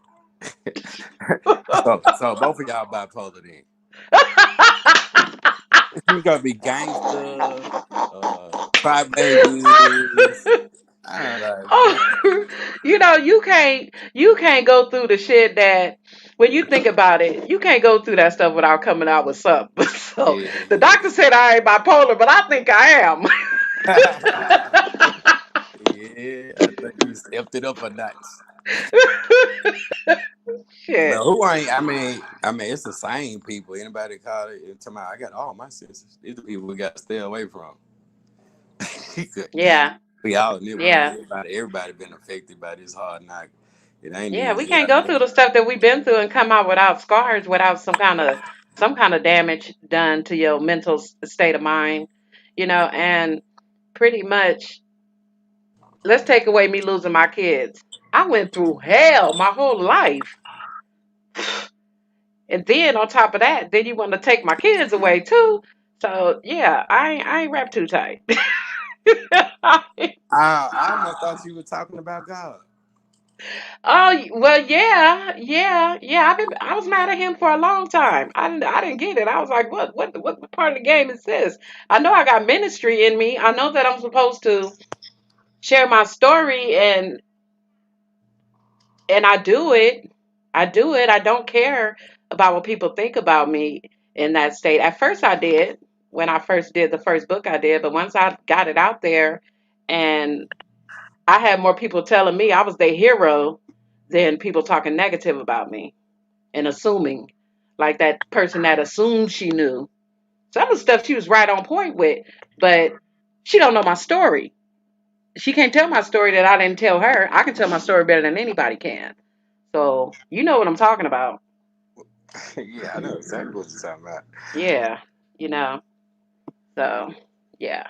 so both of y'all bipolar then. You gotta be gangster, crybabies. I like, man, Oh, you can't go through the shit that when you think about it, you can't go through that stuff without coming out with something. So yeah, the doctor said I ain't bipolar, but I think I am. yeah. Yeah, I think you stepped it up a notch. But Shit. who ain't? I mean, it's the same people. Anybody call it? I got all my senses. These the people we got to stay away from. Yeah. We all knew, man. Yeah. Everybody been affected by this hard knock. It ain't Yeah, we easy can't out go there. through the stuff that we've been through and come out without scars, without some kind of damage done to your mental state of mind, and pretty much let's take away me losing my kids. I went through hell my whole life. And then on top of that, then you want to take my kids away too. So yeah, I ain't wrapped too tight. I almost thought you were talking about God. Oh well, yeah, yeah, yeah. I was mad at him for a long time. I didn't get it. I was like, what part of the game is this? I know I got ministry in me. I know that I'm supposed to share my story, and I do it. I do it. I don't care about what people think about me in that state. At first, I did when I first did the first book I did, but once I got it out there, and I had more people telling me I was their hero than people talking negative about me and assuming, like that person that assumed she knew. Some of the stuff she was right on point with, but she don't know my story. She can't tell my story that I didn't tell her. I can tell my story better than anybody can. So you know what I'm talking about. Yeah, I know exactly what you're talking about. Yeah, you know. So yeah,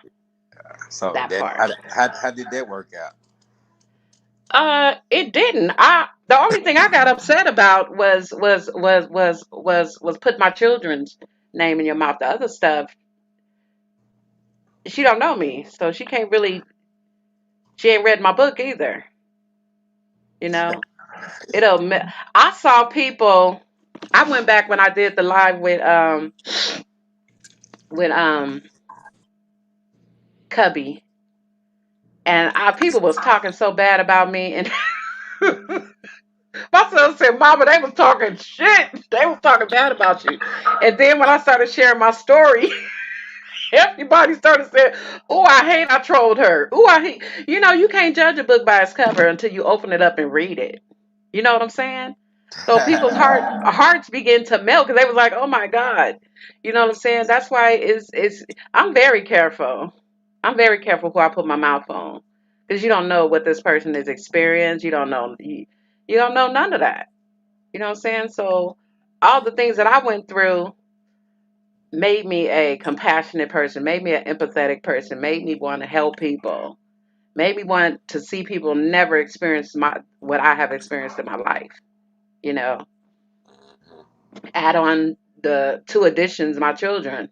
So that that part. how did that work out? It didn't. The only thing I got upset about was put my children's name in your mouth. The other stuff, she don't know me, so she can't really. She ain't read my book either. You know, it'll. I saw people. I went back when I did the live with Cubby, and people was talking so bad about me, and my son said, "Mama, they was talking shit. They was talking bad about you." And then when I started sharing my story, everybody started saying, "Oh, I hate I trolled her. Oh, I hate." You can't judge a book by its cover until you open it up and read it. You know what I'm saying? So people's hearts begin to melt because they was like, "Oh my God," you know what I'm saying? That's why it's. I'm very careful. I'm very careful who I put my mouth on because you don't know what this person has experienced. You don't know none of that. You know what I'm saying? So all the things that I went through made me a compassionate person, made me an empathetic person, made me want to help people, made me want to see people never experience what I have experienced in my life. You know, add on the two additions, my children.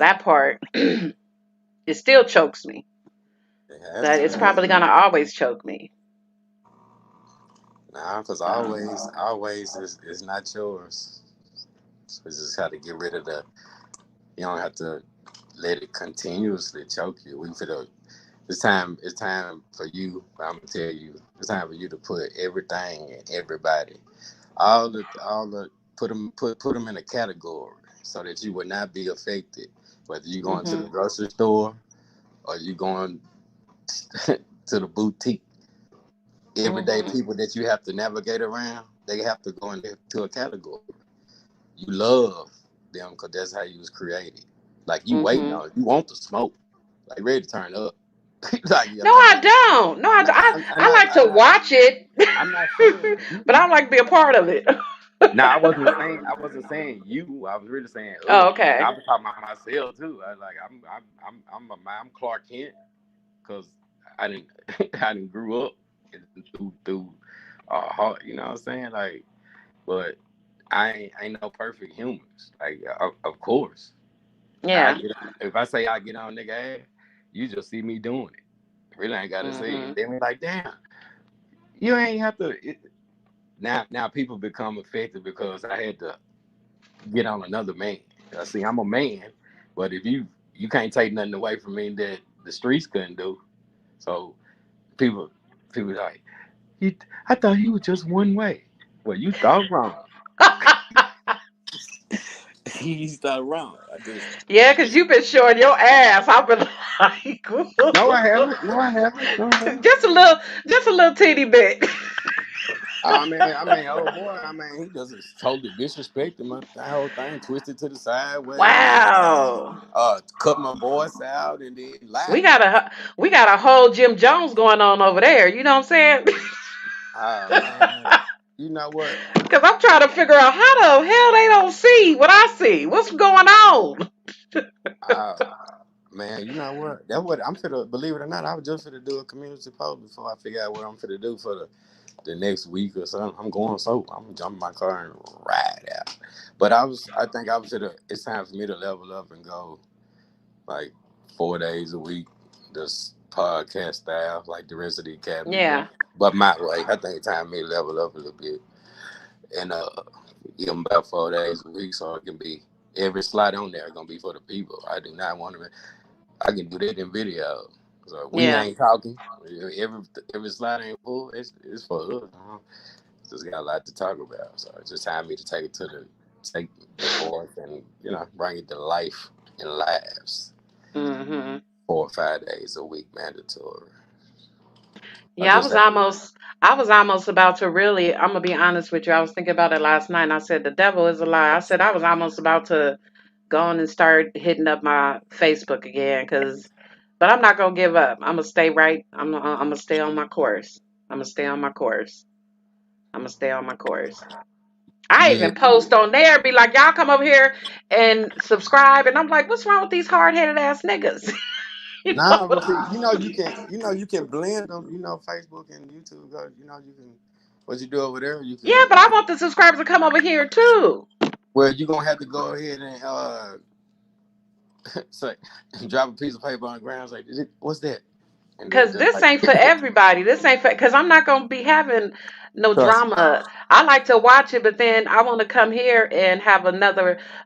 That part it still chokes me. It has That to. it's probably gonna always choke me. Nah, because So always is not yours. So you just have to get rid of the. You don't have to let it continuously choke you. It's time for you. I'm gonna tell you. It's time for you to put everything and everybody, all the put them in a category so that you would not be affected. Whether you going to the mhm, grocery store or you going to the boutique, everyday mhm, people that you have to navigate around, they have to go into a category. You love them because that's how you was created. Like you waiting mhm. on it. You want the smoke. Like ready to turn up. Like you No, got time. I don't. No, I Nah, don't. I'm I not. like to watch it, I'm not saying but I don't like to be a part of it. Now I wasn't saying you. I was really saying us. Oh, I okay. was talking about myself too. I like I'm Clark Kent because I didn't I didn't grew up through hard. You know what I'm saying? Like, but I ain't no perfect humans. Like, of course, I Yeah. get if I say I get on nigga ass, you just see me doing it. Really ain't gotta say it. Mhm. Then we like, damn, you ain't have to. Now people become affected because I had to get on another man. I see, I'm a man, but if you can't take nothing away from me that the streets couldn't do. So people people like, you, I thought he was just one way. Well, you thought wrong. You thought wrong. I just Yeah, because you've been showing your ass. I've been like, no, I haven't. No, I haven't. No, I haven't. just a little teeny bit. Oh boy, he just totally disrespected my that whole thing, twisted to the sideways, Wow. cut my voice out, and then We lied. got a we got a whole Jim Jones going on over there. You know what I'm saying? Oh man, you know what? Because I'm trying to figure out how the hell they don't see what I see. What's going on? Uh, man, you know what? That's what I'm finna. Believe it or not, I was just finna do a community post before I figure out what I'm finna do for the next week or something. I'm going so I'm gonna jump in my car and ride out. But I think I was finna. It's time for me to level up and go like 4 days a week, this podcast style, like the rest of the academy do. Yeah. But my way, I think it's time for me to level up a little bit and give them about 4 days a week so it can be every slide on there gonna be for the people. I do not want to. I can do that in video. So we Yeah. ain't talking. Every every slide ain't full. It's for us. Just got a lot to talk about. So it's just time for me to take the forth and bring it to life in lives. Mhm. 4 or 5 days a week mandatory. I Yeah, just I was almost about to really, I'm gonna be honest with you. I was thinking about it last night and I said the devil is a lie. I said I was almost about to go on and start hitting up my Facebook again but I'm not gonna give up. I'm gonna stay right. I'm gonna stay on my course. I'm gonna stay on my course. I'm gonna stay on my course. I yeah. even post on there, be like, y'all come over here and subscribe, and I'm like, what's wrong with these hard headed ass niggas? you know? Nah, but see, you can blend them. Facebook and YouTube. You can what you do over there. You Yeah, can but you I can. want the subscribers to come over here too. Well, you're gonna have to go ahead and say, drop a piece of paper on the ground. Say, what's that? And then Cause just this like, ain't for everybody. This ain't for cause I'm not gonna be having no trust me. drama. I like to watch it, but then I want to come here and have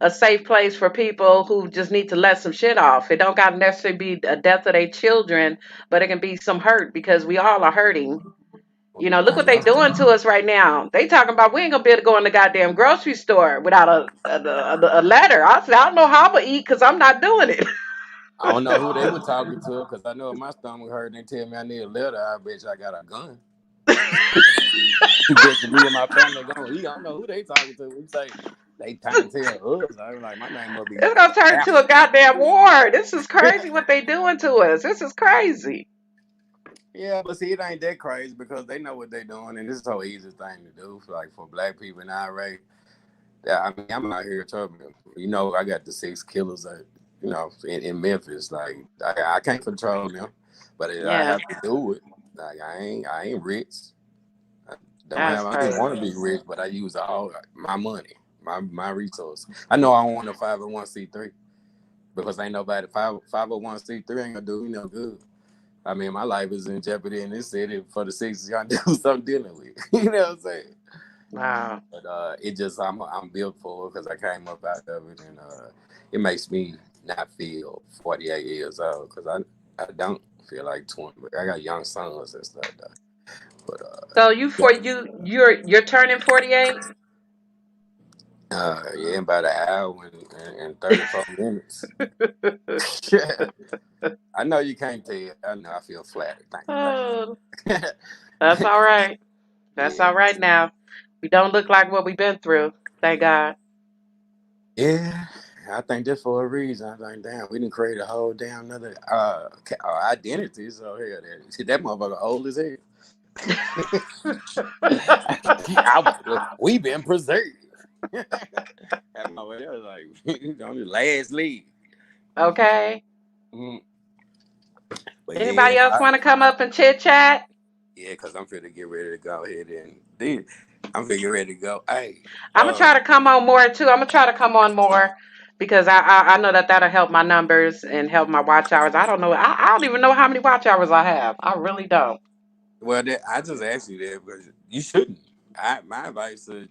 a safe place for people who just need to let some shit off. It don't gotta necessarily be a death of their children, but it can be some hurt because we all are hurting. Look I what they know. doing to us right now. They talking about we ain't gonna be able to go in the goddamn grocery store without a letter. I said I don't know how I'm gonna eat because I'm not doing it. I don't know who they were talking to because I know if my stomach hurt and they tell me I need a letter, I bet you I got a gun. Bet you me and my family gonna eat. I don't know who they talking to. We say they trying to tell us. I'm like, my name must be It's gonna turn into a Alfred. goddamn war. This is crazy what they doing to us. This is crazy. Yeah, but see, it ain't that crazy because they know what they're doing, and this is so easy thing to do for black people in IRA. Yeah, I mean, I'm out here trouble. I got the 6 killers in Memphis. Like I can't control them, but I Yeah, have to do it. Like I ain't rich. I that's I don't want to be crazy. rich, but I use all my money, my resources. I know I want a 501c3 because ain't nobody 501c3 ain't gonna do me no good. I mean, my life is in jeopardy in this city for the 6 y'all do something dealing with. You know what I'm saying? Wow. But it just I'm built for it because I came up out of it, and it makes me not feel 48 years old because I don't feel like 20. I got young sons and stuff though. But So you're turning 48. yeah, in about an hour and 34 minutes. I know you can't tell. I know I feel flattered. Thank Oh, you. that's all right. That's Yeah, all right now. We don't look like what we've been through. Thank God. yeah. I think that's for a reason. I think, damn, we didn't create a whole damn another identity. So here, that motherfucker old as hell. We've been preserved. That was like on the last lead. Okay. Mm. But yeah, Anybody else want to come up and chit chat? yeah, because I'm finna get ready to go ahead and then I'm finna get ready to go. Hey, I'm gonna try to come on more too. I'm gonna try to come on more because I know that that'll help my numbers and help my watch hours. I don't know. I don't even know how many watch hours I have. I really don't. well, I just asked you that because you shouldn't. My advice is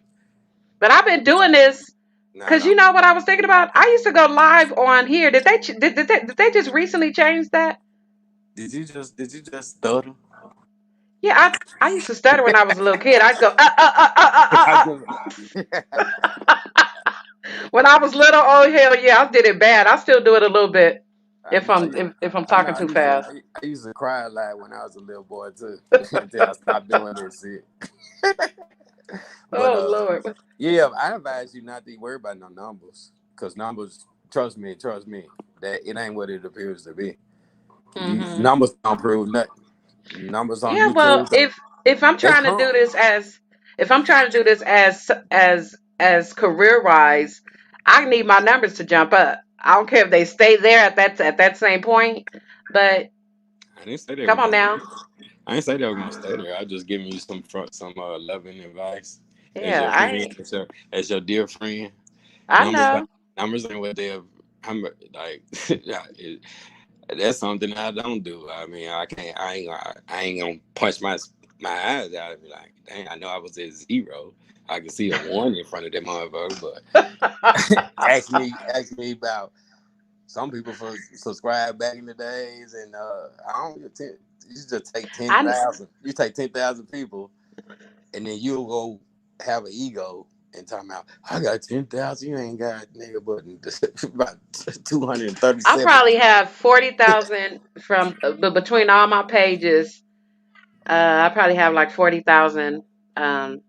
But I've been doing this no, because you don't. know what I was thinking about. I used to go live on here. Did they just recently change that? Did you just stutter? Yeah, I used to stutter when I was a little kid. I'd go I just, When I was little. Oh hell yeah, I did it bad. I still do it a little bit I if know. I'm if I'm I know. talking too fast. I used to cry a lot when I was a little boy too, until I stopped doing that shit. But Oh Lord. yeah, I advise you not to worry about no numbers, because numbers, trust me, that it ain't what it appears to be. Hmm. Numbers don't prove nothing. Numbers on Yeah, well, YouTube, if I'm they trying to do come. this as if I'm trying to do this as career wise, I need my numbers to jump up. I don't care if they stay there at that same point, but I didn't say they were come on gonna. now. I didn't say they were gonna stay there. I just giving you some loving advice as Yeah, your friend, as your dear friend. I Numbers, know. numbers ain't what they're. I'm like, yeah, that's something I don't do. I mean, I can't. I ain't gonna punch my eyes out and be like, dang, I know I was at zero. I can see a one in front of that motherfucker, but ask me about some people for subscribe back in the days, and I don't get you just take ten I thousand. You take 10,000 people, and then you'll go have an ego and talking about I got 10,000. You ain't got nigga but about I 237. probably have 40,000 from but between all my pages. I probably have like 40,000. Um,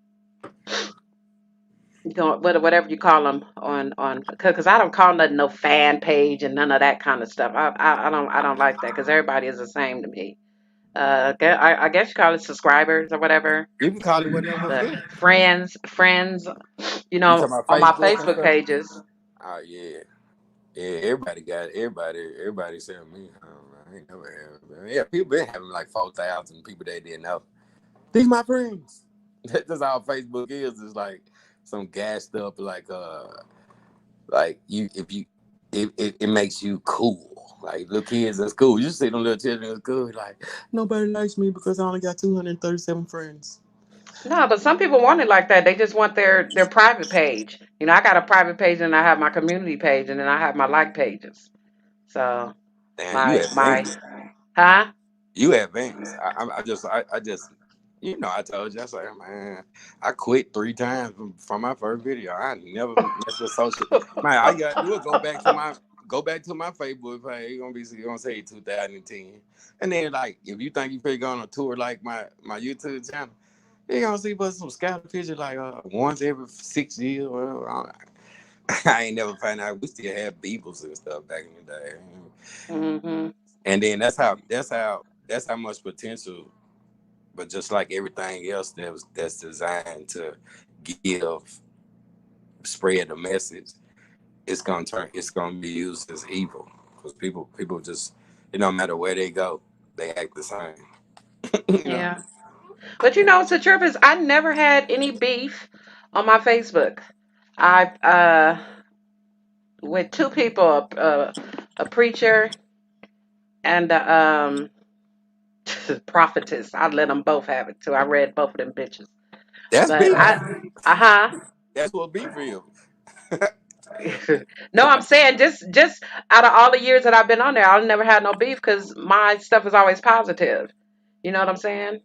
whatever you call them on because I don't call nothing no fan page and none of that kind of stuff. I don't like that because everybody is the same to me. I guess you call it subscribers or whatever, You can call it whatever but fit. friends, You talking about on my Facebook and Facebook stuff? pages. Oh yeah. Yeah, everybody said me. I ain't never had. Yeah, people been having like 4,000 people they didn't know. These my friends. That's all Facebook is. It's like some gassed up like you if you it makes you cool. Like little kids in school. You see them little children in school, like nobody likes me because I only got 237 friends. No, but some people want it like that. They just want their private page. I got a private page and I have my community page and then I have my like pages. So Damn, you my advanced. huh? You advanced. I just I told you, I was like, man, I quit 3 times from my first video. I never messed with social. Man, all you gotta do is go back to my Facebook page. You gonna say 2010, and then like if you think you pretty go on a tour like my YouTube channel, you gonna see but some scatter pictures like once every 6 years. Well, I ain't never find out we still have Beatles and stuff back in the day. Hmm. And then that's how much potential. But just like everything else that's designed to give spread the message, it's gonna be used as evil because people just it don't matter where they go, they act the same. you know. Yeah. But the truth is I never had any beef on my Facebook. I with two people, a preacher and a prophetess. I let them both have it too. I read both of them bitches. That's But beef. uh-huh. That's what beef is. No, I'm saying just out of all the years that I've been on there, I've never had no beef because my stuff is always positive. You know what I'm saying?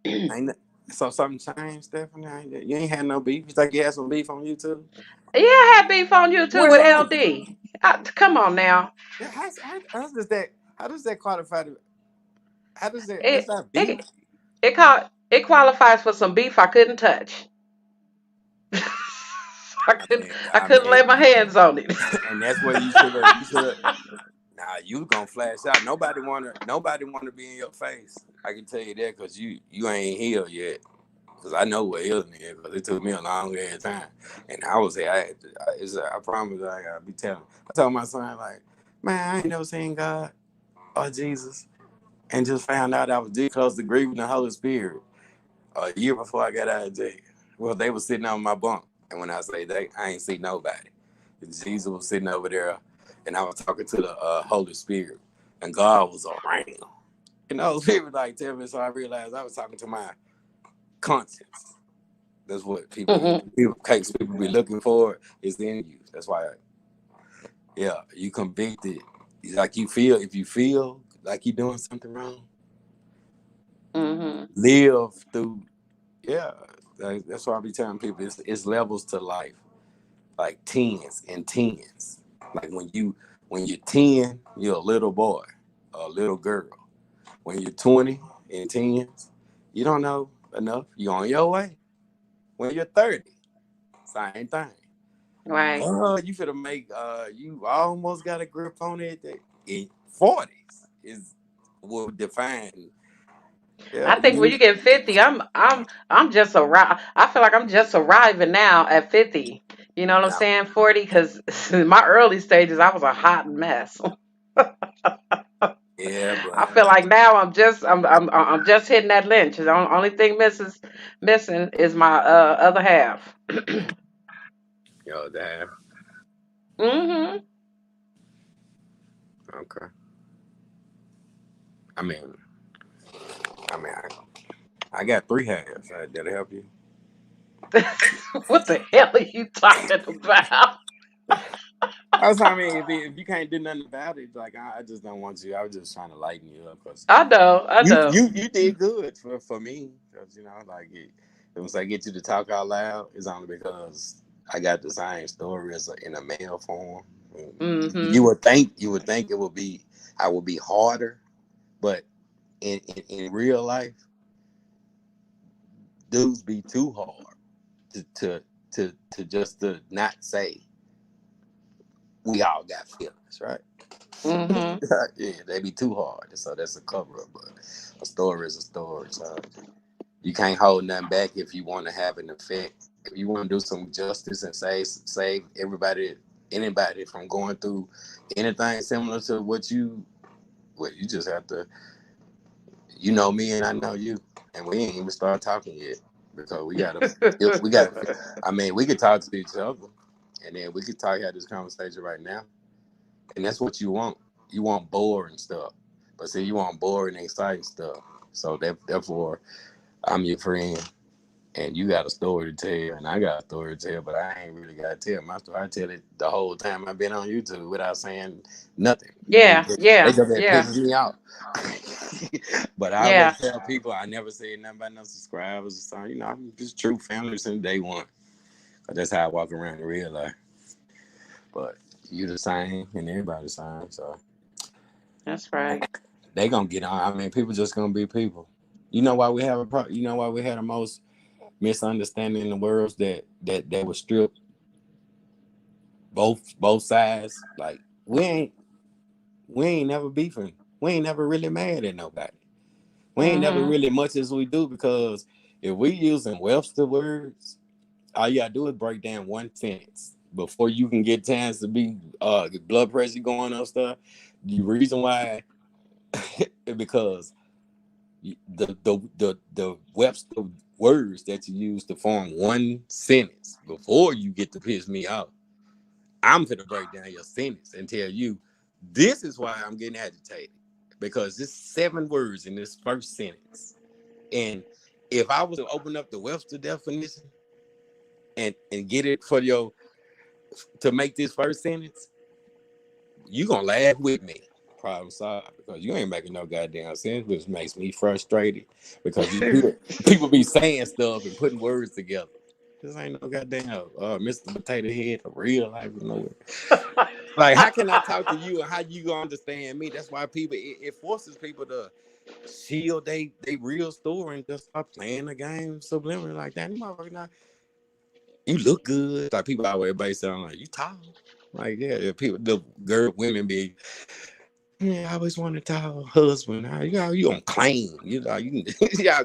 Ain't that- so something changed, Stephanie? You ain't had no beef. You think you had some beef on YouTube? Yeah, I had beef on YouTube with Where? LD. Come on now. How does that? How does that qualify? How does that? It That's not beef. it it qualifies for some beef I couldn't touch. I mean, I I couldn't lay mean, my hands on it. and that's where you should have. You should have. Nah, you gonna flash out. Nobody wanna be in your face. I can tell you that because you ain't healed yet. because I know what healing is. Because it took me a long time, and I was there. I promise, I be telling. I told my son like, man, I ain't never seen God or Jesus, and just found out I was this close to grieving the Holy Spirit a year before I got out of jail. Well, they were sitting on my bunk, and when I say they, I ain't see nobody. Jesus was sitting over there, and I was talking to the Holy Spirit, and God was around. And those people like tell me, so I realized I was talking to my conscience. That's what people be looking for is in you. That's why, you convicted. Like you feel, if you feel like you're doing something wrong, live through. Yeah, that's why I be telling people it's levels to life, like tens and tens. Like when you're 10, you're a little boy, or a little girl. When you're 20 and tens, you don't know enough. You're on your way. When you're 30, same thing. Right. You finna make you almost got a grip on it. In 40s is will define. Yeah, I think when you get 50, I'm just arriving. I feel like I'm just arriving now at 50. You know what I'm yeah, saying? 40, because in my early stages I was a hot mess. yeah, I but feel like now I'm just hitting that lynch. The only thing missing is my other half. damn. Mhm. Okay. I mean, I got 3 halves. That'll help you. What the hell are you talking about? I mean, if you can't do nothing about it, like I just don't want you. I was just trying to lighten you up because I know, I you know. you you did good for me. Because like once I get you to talk out loud, it's only because I got the same story as in a male form. Mhm. You would think it would be I would be harder, but in real life, dudes be too hard to just to not say we all got feelings, right? Mhm. Yeah, they be too hard. So that's a cover up. But a story is a story. So you can't hold nothing back if you want to have an effect. If you want to do some justice and save anybody from going through anything similar to what you just have to. You know me and I know you, and we ain't even started talking yet because we gotta. I mean, we could talk to each other, and then we could have this conversation right now. And that's what you want. You want boring stuff. But see, you want boring, exciting stuff. So therefore, I'm your friend, and you got a story to tell, and I got a story to tell, but I ain't really got to tell my story. I tell it the whole time I've been on YouTube without saying nothing. And Yeah, they yeah, just that yeah, pisses me off. But I always yeah. tell people I never said nothing about no subscribers or something. I'm just true family since day one. But that's how I walk around in real life. But you the same, and everybody the same. So That's right. they gonna get on. I mean, people just gonna be people. You know why we have You know why we had the most misunderstanding in the world that was stripped both sides. Like we ain't never beefing. We ain't never really mad at nobody. We ain't never Mhm. really much as we do because if we using Webster words, all you gotta do is break down one sentence before you can get chance to be blood pressure going up stuff. The reason why is because the Webster words that you use to form one sentence before you get to piss me off. I'm gonna break down your sentence and tell you this is why I'm getting agitated because there's 7 words in this first sentence, and if I was to open up the Webster definition and get it for your to make this first sentence, you gonna laugh with me. Problem solved because you ain't making no goddamn sense, which makes me frustrated because people be saying stuff and putting words together. This ain't no goddamn Mr. Potato Head for real life is nowhere. Like, how can I talk to you and how you gonna understand me? That's why it forces people to shield they real story and just start playing the game subliminally like that. You look good. Like people always everybody sound like you tall. Like people the women be I always want a tall husband. You gonna claim you can yeah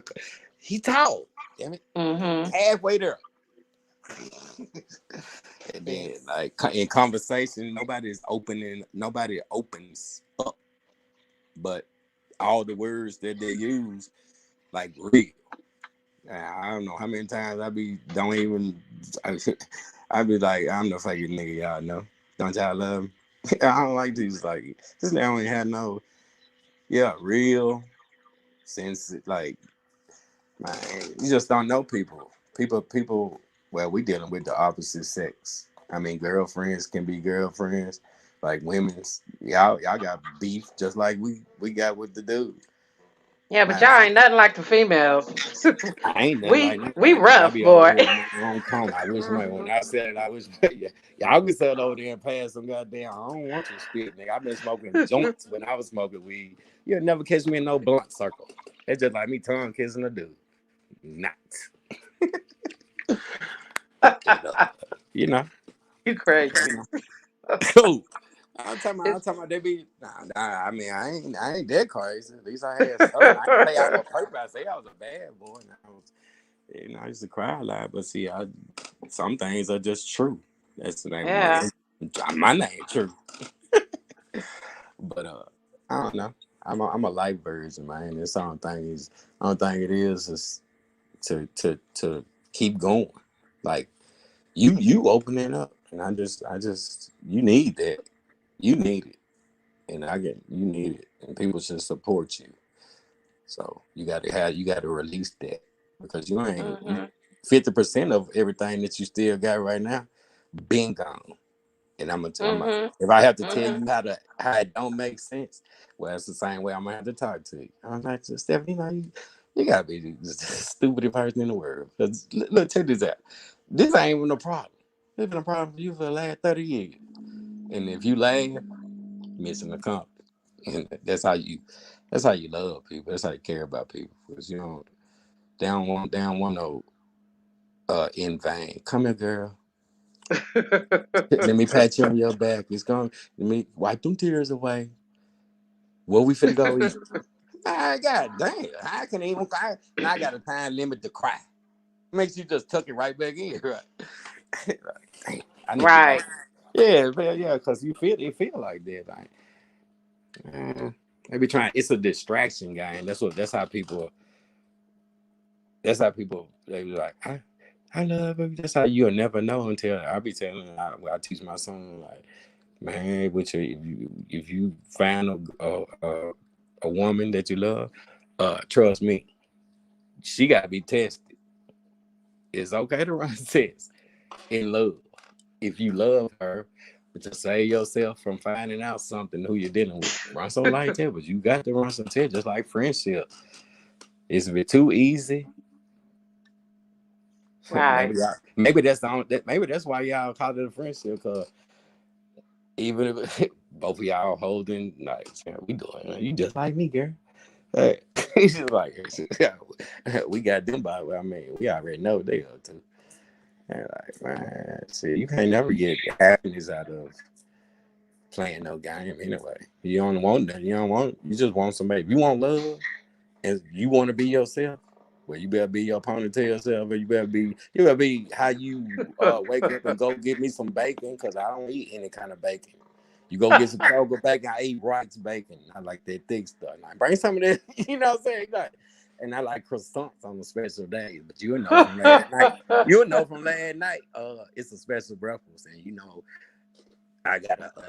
he tall. Damn it, Mhm. halfway there. And then, like in conversation, nobody opens up, but all the words that they use, like real. I don't know how many times don't even, I be like, I'm the fakest nigga y'all know. Don't y'all love me? I don't like these, like, this nigga don't even have no, real sense, like, man, you just don't know people. People, well, we dealing with the opposite sex. I mean, girlfriends can be girlfriends, like women's, y'all got beef just like we got with the dude. Yeah, but Man, y'all ain't nothing like the females. I ain't nothing we like we nobody because I rough, be over boy. here in my own corner. I wish, man, when I said it, I wish, y'all can sit over there and pass some goddamn. I don't want your spit, nigga. I've been smoking joints when I was smoking weed. You'll never catch me in no blunt circle. It's just like me tongue kissing a dude. Not. You know. You crazy. Cool. I'm talking about they be. Nah, I mean, I ain't that crazy. At least I had something. I didn't say I was perfect. I say I was a bad boy. And I used to cry a lot. But see, some things are just true. That's the name of Yeah. it. My name true. But I don't know. I'm a light version, man. This I don't think it is to keep going. Like you opening up, and I just you need that. You need it, and you need it, and people should support you. So you got to release that because you ain't Mhm. 50% of everything that you still got right now, been gone. And Mhm. if I have to tell Mhm. you how it don't make sense, well, it's the same way I'm gonna have to talk to you. I'm like, Stephanie, you gotta be the stupidest person in the world. Cause look, check this out. This ain't even a problem. It's been a problem for you for the last 30 years. And if you laugh, missing the company. And that's how you love people. That's how you care about people. Because they don't want no in vain. Come here, girl. Let me pat you on your back. Let me wipe them tears away. Where we finna go eat? My God damn. I can even cry. Now I got a time limit to cry. Makes you just tuck it right back in, right? Like, damn, I need to know. Right. Yeah, because it feel like that. Like, they be trying, it's a distraction, guy, and that's how people they be like, I love her. That's how you'll never know until I be telling. I teach my son like, man, if you find a woman that you love, trust me, she gotta be tested. It's okay to run tests in love if you love her, but to save yourself from finding out something who you're dealing with. Run some light tests, but you got to run some tests, just like friendship. It's a bit too easy. Right. Maybe that's why y'all call it a friendship, because even if both of y'all holding, like, we doing, you just like me, girl. Hey, he's just like, yeah, we got them by. I mean, we already know what they up to. And like, man, see, you can't never get happiness out of playing no game anyway. You don't want that. You don't want. You just want somebody. If you want love and you want to be yourself, well, you better be your ponytail self, or you better be how you wake up and go get me some bacon, because I don't eat any kind of bacon. You go get some Kroger bacon. I eat Wright's bacon. I like that thick stuff. Like, bring some of that. You know what I'm saying? Like, and I like croissants on a special day. But you'll know from last night. You'll know from last night. It's a special breakfast, and I got a Oh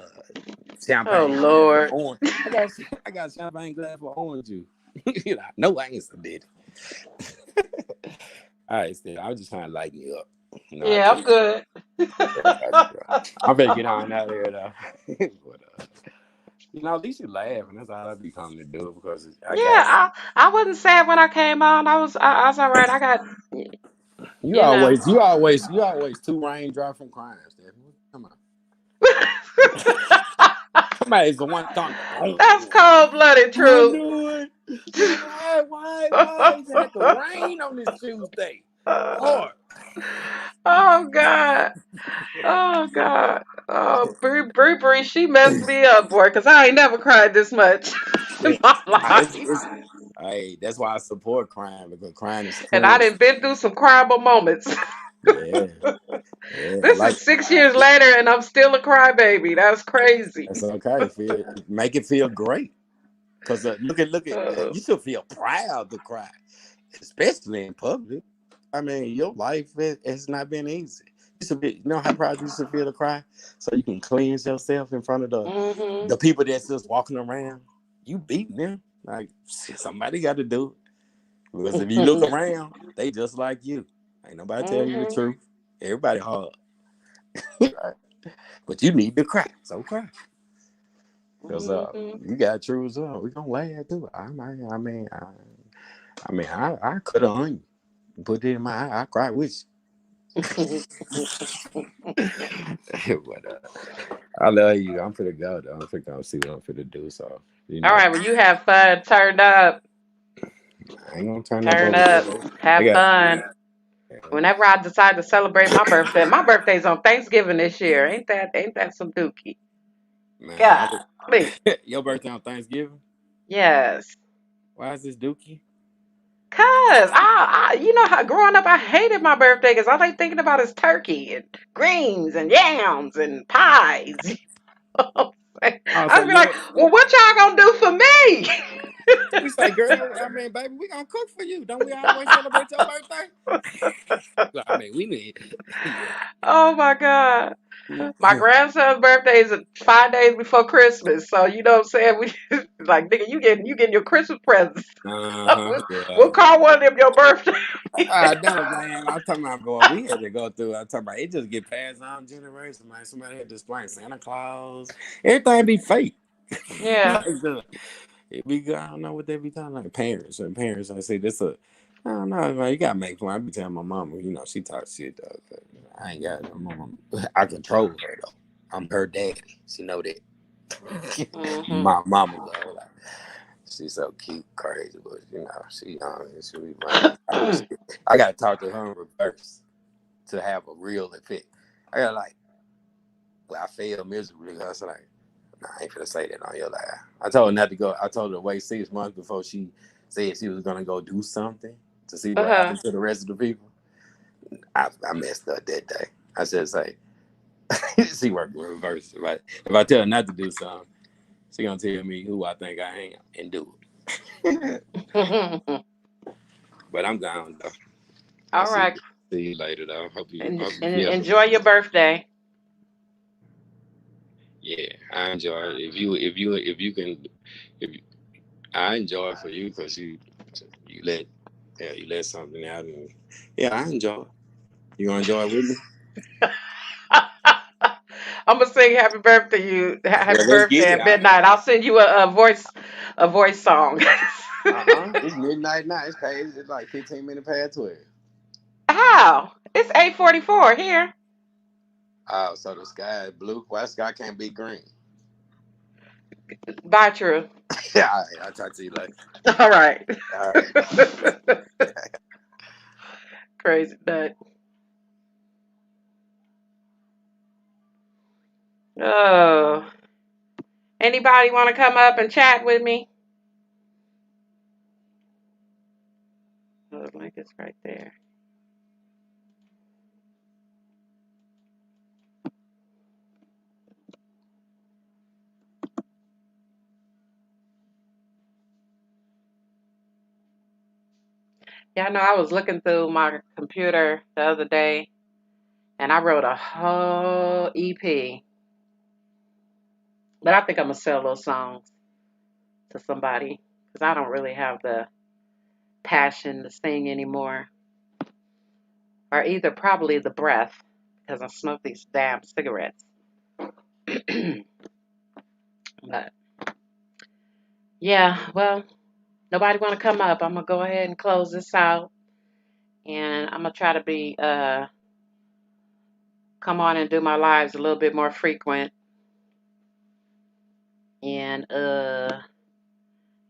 champagne glass for Lord. orange. I got a champagne glass for orange juice. No answer did. All right, Steve. I was just trying to lighten you up. I Yeah, I'm can't. good. Yeah, I got you, bro. I'm ready to get on out of here though. But at least you laugh, and that's all I be coming to do, because I got Yeah, I wasn't sad when I came on. I was all right. I got you you know. always you always you always two raindrops from crying, Stephanie. Come on. Somebody's the one thunder. That's Boom. cold blooded, I True. knew it. Why is it have to rain on this Tuesday? Lord. Oh God. Oh God. Oh, Bree, she messed me up, boy, because I ain't never cried this much. in my It's, life. hey, that's why I support crime because crime is And I cleansing. done been through some criable moments. Yeah, yeah. This Like is 6 years later and I'm still a crybaby. That's crazy. that's okay. Make it feel great. Cause look at Uh, you should feel proud to cry, especially in public. I mean, your life has not been easy. You should be, you know how proud you should feel to cry, so you can cleanse yourself in front of hmm the people that's just walking around. You beating them like shit, somebody got to do it because if you look around, they just like you. Ain't nobody tell you the hmm truth. Everybody hard, but you need to cry. So cry. Cause hmm you got true as well. We gonna laugh too. I cut an onion, put it in my eye. I cry with you. But I love you. I'm finna go though. I'm finna go see what I'm finna do. So All right, well, you have fun. Turn up. I ain't gonna turn up Turn over up. there. I Have got. fun. Whenever I decide to celebrate my birthday's on Thanksgiving this year. Ain't that some dookie? Man, Golly. your birthday on Thanksgiving? Yes. Why is this Dookie? Cause you know how growing up I hated my birthday because all I thinking about is turkey and greens and yams and pies. Oh, so I'd be you like, don't. well, what y'all gonna do for me? We say, girl. I mean, baby, we gonna cook for you. Don't we always celebrate your birthday? I mean, we need. Yeah. Oh my God. My Uh grandson's birthday is 5 days before Christmas. So you know what I'm saying? We like nigga, you getting your Christmas presents. huh. we'll, Yeah. we'll call one of them your birthday. No, man. I'm talking about boy. We had to go through. I'm talking about it. Just get passed on generation, man. Somebody had to explain Santa Claus. Everything be fake. Yeah. Like, it be. I don't know what they be talking like. Parents and parents. I say this a. I don't know, man. You gotta make fun. I be telling my mama. You know, she talks shit though. But, I ain't got no mama. I control her though. I'm her daddy. She know that. hmm My mama though. Like, she's so cute, crazy, but you know, she be running this house. I gotta talk to her in reverse to have a real effect. I got like, well, I failed miserably. I was like, nah, I ain't finna say that on your life. I told her not to go. I told her to wait 6 months before she said she was gonna go do something to see what Uh-huh. happened to the rest of the people. I messed up that day. I said, say, she worked in reverse. If I tell her not to do something, she gonna tell me who I think I am and do it. But I'm gone though. I'll All see right. you later though. Hope you And feel enjoy better. your birthday. Yeah, I enjoy it. If you can if you, I enjoy it for you because you let you let something out and yeah I enjoy it. You gonna enjoy it with me? I'm gonna sing happy birthday you happy Well, let's get birthday it. at midnight. I'll send you a voice song. It's midnight now. It's past. It's like 15 minutes past 12. How? It's 8:44 here. Oh, so the sky is blue. Why the sky can't be green? Bye, True. Yeah, all right, I'll talk to you later. All right. All right. Crazy nut. Oh. Anybody want to come up and chat with me? Oh, the link is right there. Yeah, I know I was looking through my computer the other day and I wrote a whole EP. But I think I'm gonna sell those songs to somebody because I don't really have the passion to sing anymore, or either probably the breath because I smoke these damn cigarettes. But yeah, well, nobody want to come up. I'm gonna go ahead and close this out, and I'm gonna try to be come on and do my lives a little bit more frequent, and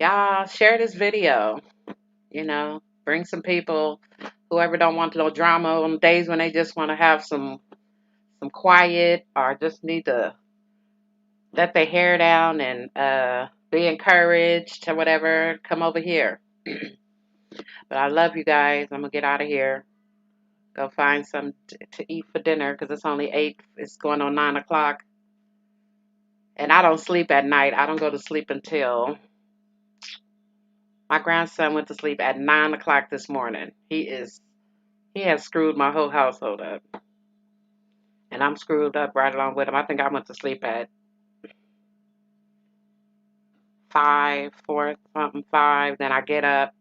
y'all share this video. Bring some people. Whoever don't want no drama on days when they just want to have some quiet or just need to let their hair down and be encouraged or whatever, come over here. But I love you guys. I'm gonna get out of here. Go find some to eat for dinner because it's only 8. It's going on 9 o'clock. And I don't sleep at night. I don't go to sleep until my grandson went to sleep at 9 o'clock this morning. He has screwed my whole household up. And I'm screwed up right along with him. I think I went to sleep at 5, 4, something, 5. Then I get up,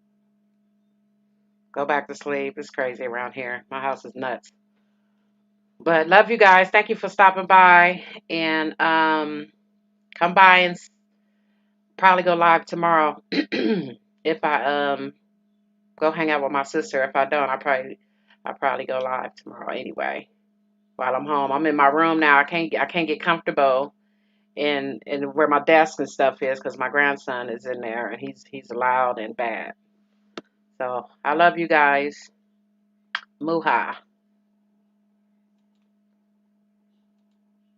go back to sleep. It's crazy around here. My house is nuts. But love you guys. Thank you for stopping by. And come by and probably go live tomorrow. If I go hang out with my sister. If I don't, I'll probably go live tomorrow anyway. While I'm home. I'm in my room now. I can't get comfortable in where my desk and stuff is because my grandson is in there and he's loud and bad. So I love you guys. Muha.